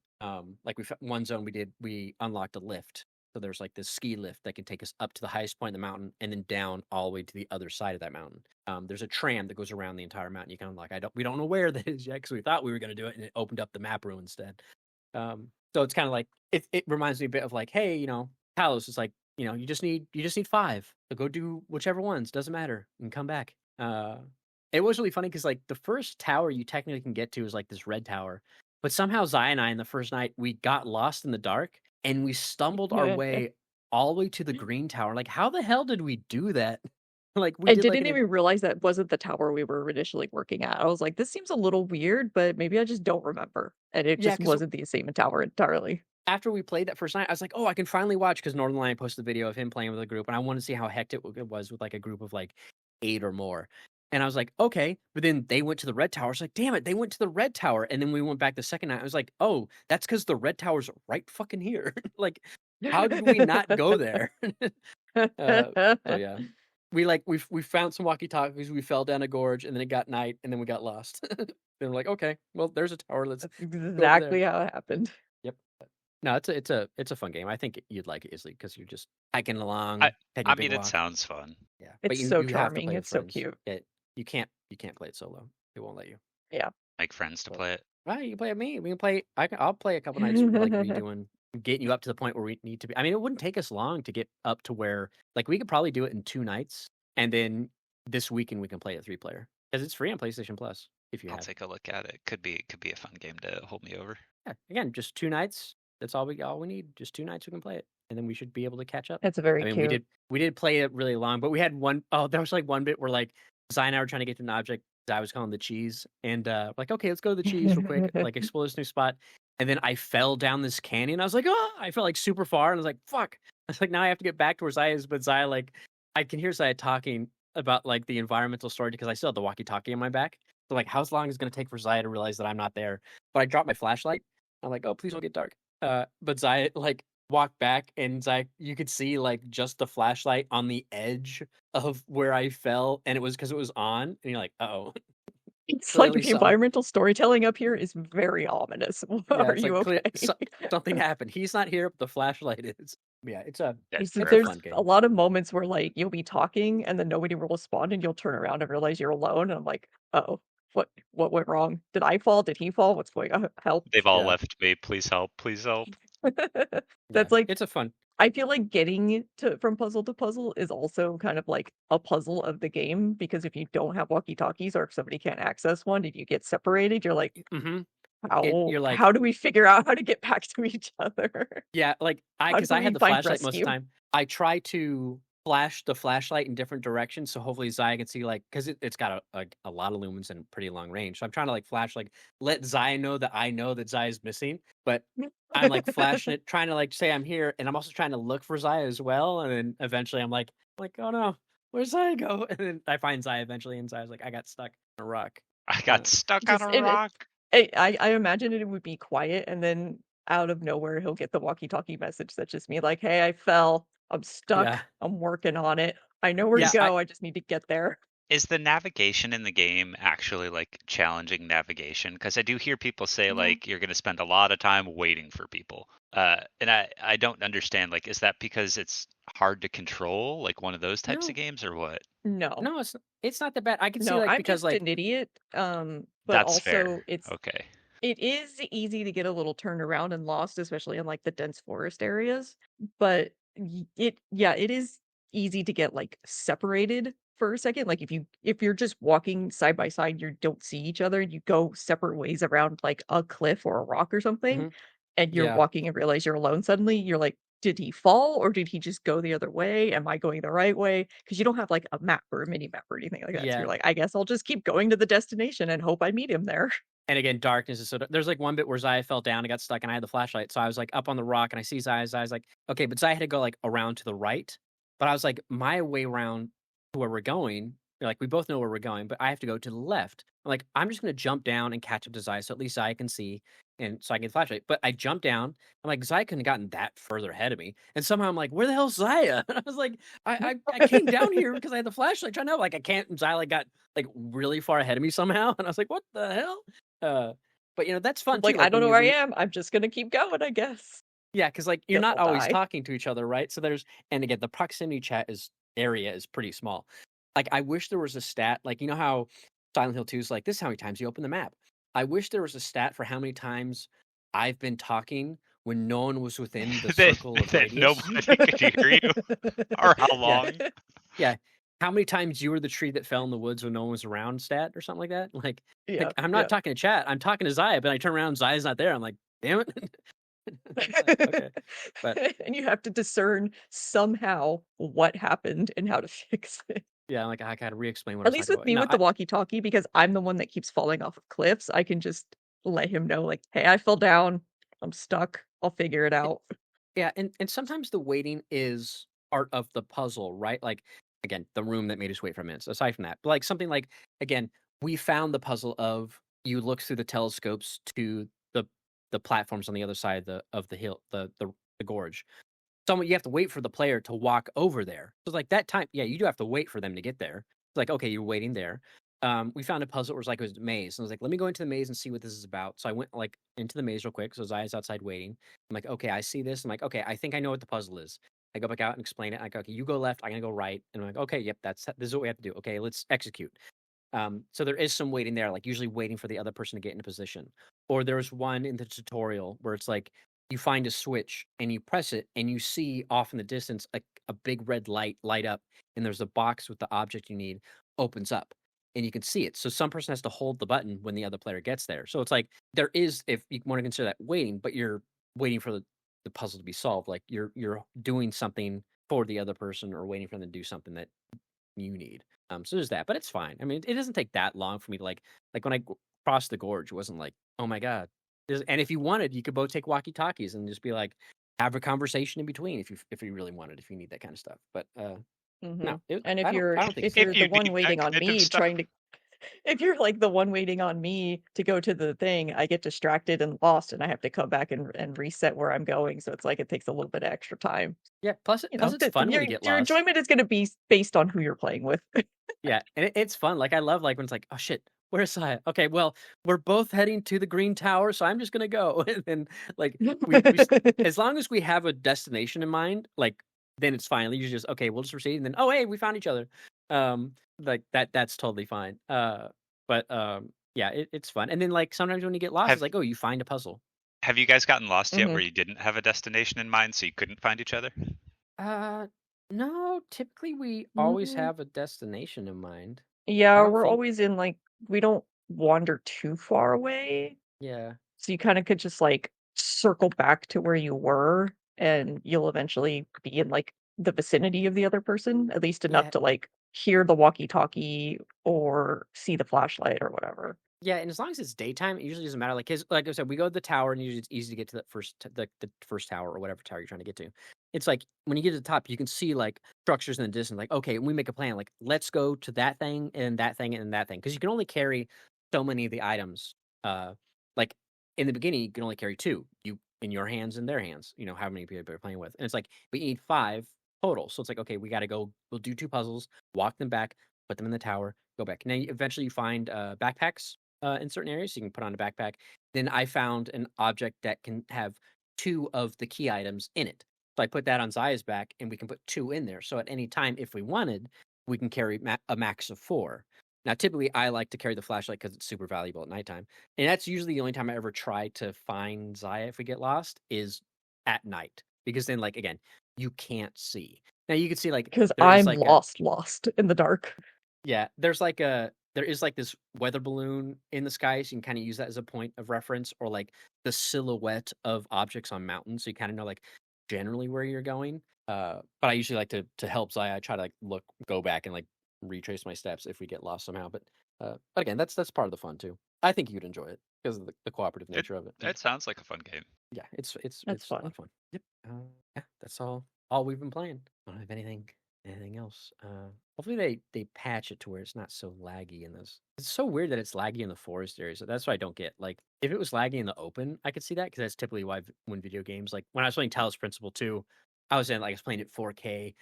Like one zone we unlocked a lift. So there's like this ski lift that can take us up to the highest point in the mountain and then down all the way to the other side of that mountain. There's a tram that goes around the entire mountain. You kind of like we don't know where that is yet because we thought we were going to do it, and it opened up the map room instead. So it's kind of like it reminds me a bit of like, hey, Talos is like, you just need 5. So go do whichever ones, doesn't matter, and come back. It was really funny because like the first tower you technically can get to is like this red tower, but somehow Xya and I in the first night we got lost in the dark and we stumbled our way all the way to the green tower. Like, how the hell did we do that? Like we I did like didn't an even realize that wasn't the tower we were initially working at. I was like, "This seems a little weird, but maybe I just don't remember." And it yeah, just because wasn't the same tower entirely. after we played that first night, I was like, "Oh, I can finally watch." Because Northern Lion posted a video of him playing with a group, and I wanted to see how hectic it was with like a group of like 8 or more. And I was like, "Okay," but then they went to the red tower. I was like, "Damn it, they went to the red tower!" And then we went back the second night. I was like, "Oh, that's because the red tower's right fucking here." Like, how did we not go there? So yeah, we found some walkie talkies. We fell down a gorge, and then it got night, and then we got lost. Then we're like, "Okay, well, there's a tower. Let's That's go over there." exactly how it happened. Yep. No, it's a fun game. I think you'd like it easily because you're just hiking I along, taking I a big mean, it walk. sounds fun. Yeah, but It's so you have to charming, play with it's so friends. cute. You can't play it solo. It won't let you. Yeah. Like friends to So, play it. right, you can play with me. We can play. I'll play a couple nights. Like redoing, getting you up to the point where we need to be. I mean, it wouldn't take us long to get up to where like we could probably do it in 2 nights, and then this weekend we can play it 3-player because it's free on PlayStation Plus if you I'll have. take a look at it. Could be a fun game to hold me over. Yeah, again, just 2 nights. That's all we need. Just 2 nights we can play it, and then we should be able to catch up. It's I very mean, cute. we did play it really long, but we had one oh, there was like one bit where like Zai and I were trying to get to an object that I was calling the cheese, and like, okay, let's go to the cheese real quick, like explore this new spot. And then I fell down this canyon. I was like, oh, I fell like super far, and I was like, fuck. I was like, now I have to get back to where Zai is, but Zai like I can hear Zai talking about like the environmental story because I still have the walkie-talkie on my back. So like, how long is it gonna take for Zai to realize that I'm not there? But I dropped my flashlight. I'm like, oh, please don't get dark. But Zai like walk back, and Zai, you could see like just the flashlight on the edge of where I fell, and it was because it was on, and you're like, oh, It's like clearly the something. environmental storytelling up here is very ominous. Yeah, Are it's you like clear okay? something happened. He's not here, but the flashlight is. Yeah, That's it's a There's fun perfect. a game. lot of moments where, like, you'll be talking and then nobody will respond and you'll turn around and realize you're alone, and I'm like, "Uh-oh, what went wrong? Did I fall? Did he fall? What's going on? Help." They've all Yeah, left me. Please help. Please help. yeah, That's like it's a fun. I feel like getting to from puzzle to puzzle is also kind of like a puzzle of the game, because if you don't have walkie-talkies or if somebody can't access one and you get separated, you're like, Mm-hmm. "How You're like, how do we figure out how to get back to each other? yeah, like How because do I we had the find flashlight most of the rescue?" time. I try to flash the flashlight in different directions, so hopefully Zaya can see like because it's got a lot of lumens and pretty long range. So I'm trying to like flash like let Zaya know that I know that Zaya's missing, but I'm like flashing it, trying to like say I'm here, and I'm also trying to look for Zaya as well. And then eventually I'm like, oh no, where's Zaya go? And then I find Zaya eventually, and Zaya's like, I got stuck in a rock. I Uh, got stuck on Just a and it rock. I imagine it would be quiet, and then out of nowhere, he'll get the walkie-talkie message that's just me like, "Hey, I fell. I'm yeah, stuck. I'm working on it. I know where to yeah, Is go. I just need to get there." is the navigation in the game actually like challenging navigation? Because I do hear people say No. like you're going to spend a lot of time waiting for people. And I don't understand. Like, is that because it's hard to control, like one of those types of no, games, or what? No. no, it's not that bad. I can see No, like I'm because just like an idiot, but That's fair. also Okay. it is easy to get a little turned around and lost, especially in, like, the dense forest areas, but it is easy to get, like, separated for a second, like, if you're just walking side by side, you don't see each other, and you go separate ways around, like, a cliff or a rock or something, mhm, and you're yeah, walking and realize you're alone suddenly, you're like, "Did he fall or did he just go the other way? Am I going the right way?" Because you don't have, like, a map or a mini map or anything like that, so yeah. you're like, "I guess I'll just keep going to the destination and hope I meet him there." And again, darkness is there's like one bit where Zaya fell down and got stuck, and I had the flashlight, so I was like up on the rock, and I see Zaya. Zaya's like, okay, but Zaya had to go like around to the right, but I was like, my way around to where we're going. Like we both know where we're going, but I have to go to the left. I'm like, I'm just gonna jump down and catch up to Zaya, so at least Zaya can see, and so I can get the flashlight. But I jumped down. I'm like, Zaya couldn't have gotten that further ahead of me, and somehow I'm like, where the hell's Zaya? And I was like, I came down here because I had the flashlight. Trying to know, like I can't. And Zaya like got like really far ahead of me somehow, and I was like, what the hell? Uh, but, that's fun too, Like, "I like, don't when know you where I when you am, I'm just gonna keep going, I guess." yeah, because like, you're Guess not I'll always die. talking to each other, right? So there's and again, the proximity chat area is pretty small. Like, I wish there was a stat, like, you know how Silent Hill 2 is like, "This is how many times you open the map." I wish there was a stat for how many times I've been talking when no one was within the that circle of that radius. nobody could hear you, or how Yeah, long? yeah. How many times you were the tree that fell in the woods when no one was around stat or something like that? Yeah, I'm not yeah. talking to chat, I'm talking to Zaya, but I turn around, Zaya's not there, I'm like, "Damn it." It's like, okay. But And you have to discern somehow what happened and how to fix it. yeah, like I gotta re-explain what I At was least talking with about. me No, with the walkie-talkie, because I'm the one that keeps falling off of cliffs, I can just let him know, like, "Hey, I fell down. I'm stuck. I'll figure it it, out." yeah, and sometimes the waiting is part of the puzzle, right? Like again, the room that made us wait for minutes. Aside from that, but like something like again, we found the puzzle of you look through the telescopes to the the platforms on the other side of the hill, the gorge. Someone you have to wait for the player to walk over there. So, like, that time yeah, you do have to wait for them to get there. It's like, okay, you're waiting there. We found a puzzle where it was a maze, and I was like, "Let me go into the maze and see what this is about." So I went, like, into the maze real quick, so Zaya's outside waiting. I'm like, "Okay, I see this." I'm like, "Okay, I think I know what the puzzle is." I go back out and explain it. I go, "Okay, you go left, I'm gonna go right." And I'm like, "Okay, yep, this is what we have to do. Okay, let's execute." So there is some waiting there, like usually waiting for the other person to get into position. Or there's one in the tutorial where it's like you find a switch and you press it and you see off in the distance a big red light up, and there's a box with the object you need opens up and you can see it. So some person has to hold the button when the other player gets there. So it's like there is, if you want to consider that waiting, but you're waiting for the puzzle to be solved. Like you're doing something for the other person or waiting for them to do something that you need. So there's that, but it's fine. I mean, it doesn't take that long for me to like when I crossed the gorge, it wasn't like, oh my god. And if you wanted, you could both take walkie talkies and just be like, have a conversation in between if you really wanted, if you need that kind of stuff. But no, Mhm. And if I don't think if so. you're If the you one need that waiting on kind of me stuff. if you're like the one waiting on me to go to the thing, I get distracted and lost, and I have to come back and reset where I'm going. So it's like it takes a little bit of extra time. Yeah, plus You plus know, it's fun when you get your lost. enjoyment is going to be based on who you're playing with. Yeah, and it's fun. Like I love like when it's like, oh shit, where's Saya? Okay, well we're both heading to the green tower, so I'm just gonna go. And then like as long as we have a destination in mind, like then it's fine. You just okay, we'll just proceed, and then oh hey, we found each other. Like that's totally fine. But yeah, it's fun. And then like sometimes when you get lost, it's Have like oh you find a puzzle. have you guys gotten lost yet Mhm. where you didn't have a destination in mind so you couldn't find each other? Uh, no, typically we always Mm, have a destination in mind. I yeah, don't we're think. always in like we don't wander too far away. Yeah, So you kinda could just, like, circle back to where you were, and you'll eventually be in, like, the vicinity of the other person, at least enough yeah. to, like, hear the walkie-talkie or see the flashlight or whatever. Yeah, and as long as it's daytime, it usually doesn't matter. Like, 'cause like I said, we go to the tower, and usually it's easy to get to that the first tower or whatever tower you're trying to get to. It's like when you get to the top, you can see like structures in the distance. Like, okay, we make a plan. Like, let's go to that thing and that thing and that thing because you can only carry so many of the items. Like in the beginning, you can only carry two. You in your hands and their hands. You know how many people you're playing with, and it's like we need five total. So it's like okay, we got to go. We'll do two puzzles, walk them back, put them in the tower, go back. Now, eventually, you find backpacks in certain areas, so you can put on a backpack. Then I found an object that can have two of the key items in it. So I put that on Zaya's back, and we can put two in there. So at any time, if we wanted, we can carry a max of four. Now, typically, I like to carry the flashlight because it's super valuable at nighttime, and that's usually the only time I ever try to find Zaya if we get lost is at night because then, like again, you can't see. Now you can see like Because there is I'm like a lost in the dark. yeah, there is like this weather balloon in the sky, so you can kind of use that as a point of reference, or like the silhouette of objects on mountains, so you kind of know like generally where you're going. But I usually like to help Zaya. I try to like go back and like retrace my steps if we get lost somehow. But again, that's part of the fun too. I think you'd enjoy it because of the cooperative It nature of it. it sounds like a fun game. Yeah, That's it's a lot fun. of fun. Yep. Yeah, that's all we've been playing. I don't have anything else. Hopefully they patch it to where it's not so laggy in this. It's so weird that it's laggy in the forest areas. So that's what I don't get. Like if it was laggy in the open, I could see that because that's typically why when video games like when I was playing Talos Principle II, I was in like I was playing it 4K,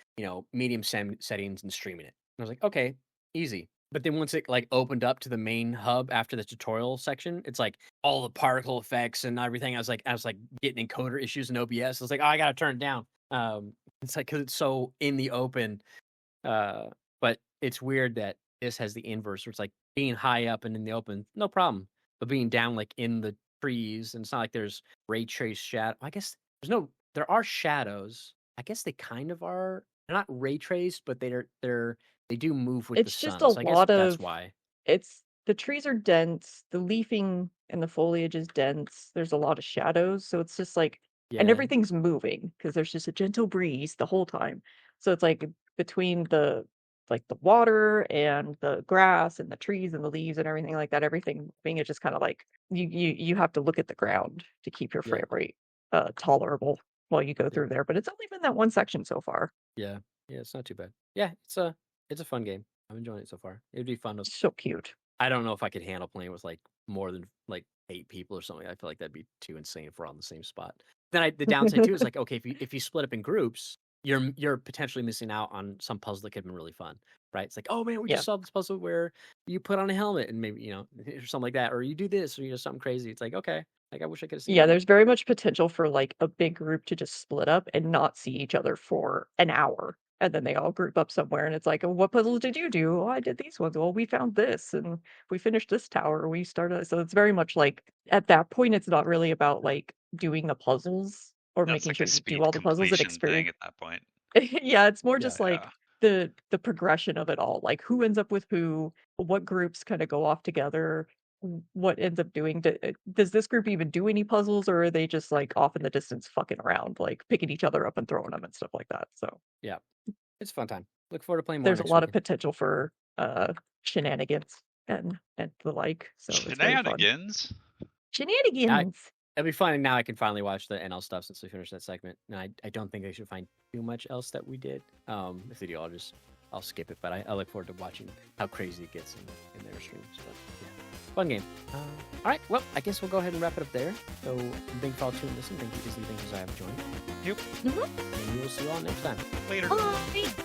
medium settings and streaming it. And I was like, okay, easy. But then once it like opened up to the main hub after the tutorial section, it's like all the particle effects and everything. I was like getting encoder issues in OBS. I was like, oh, I gotta turn it down. It's like because it's so in the open. But it's weird that this has the inverse, where it's like being high up and in the open, no problem, but being down like in the trees, and it's not like there's ray trace shadow. I guess there are shadows. I guess they kind of are. They're not ray traced, but they do move with the It's just a sun. So I guess lot that's of why. it's the trees are dense, the leafing and the foliage is dense, there's a lot of shadows, so it's just like and Yeah, everything's moving because there's just a gentle breeze the whole time. So it's like between the water and the grass and the trees and the leaves and everything like that, everything being it's just kind of like you have to look at the ground to keep your yeah, frame rate tolerable while you go yeah, through there. But it's only been that one section so far. yeah, yeah. It's not too bad. Yeah, it's a fun game. I'm enjoying it so far. It'd be fun to So cute. I don't know if I could handle playing with like more than like 8 people or something. I feel like that'd be too insane if we're on the same spot. The downside too is like okay, if you split up in groups, you're potentially missing out on some puzzle that could have been really fun, right? It's like oh man, we Yeah. just solved this puzzle where you put on a helmet and maybe or something like that, or you do this or something crazy. It's like okay, like I wish I could have seen Yeah, that. there's very much potential for, like, a big group to just split up and not see each other for an hour, and then they all group up somewhere, and it's like, "Oh, what puzzles did you do?" "Oh, I did these ones." "Well, we found this, and we finished this tower, we started" so it's very much like at that point, it's not really about, like, doing the puzzles or That's making like sure a you do speed all the puzzles and completion thing experience at that point. Yeah, it's more Yeah, just like Yeah. the progression of it all, like who ends up with who, what groups kinda go off together, what ends up doing does this group even do any puzzles, or are they just, like, off in the distance fucking around, like, picking each other up and throwing them and stuff like that, so, yeah, it's a fun time. Look forward to playing more there's a next lot of weekend. potential for, shenanigans and the like, so it's very fun. Shenanigans. Now, Shenanigans! it'll be fun. And now I can finally watch the NL stuff since we finished that segment. And I don't think they should find too much else that we did. If they do, I'll just I'll skip it, but I look forward to watching how crazy it gets in their streams. But yeah, fun game. All right, well, I guess we'll go ahead and wrap it up there. So thank you for all tuning in. Listen. Thank you, Disney. Thank you, Zaya, for joining. Yep. Mhm. And we will see you all next time. Later. Bye.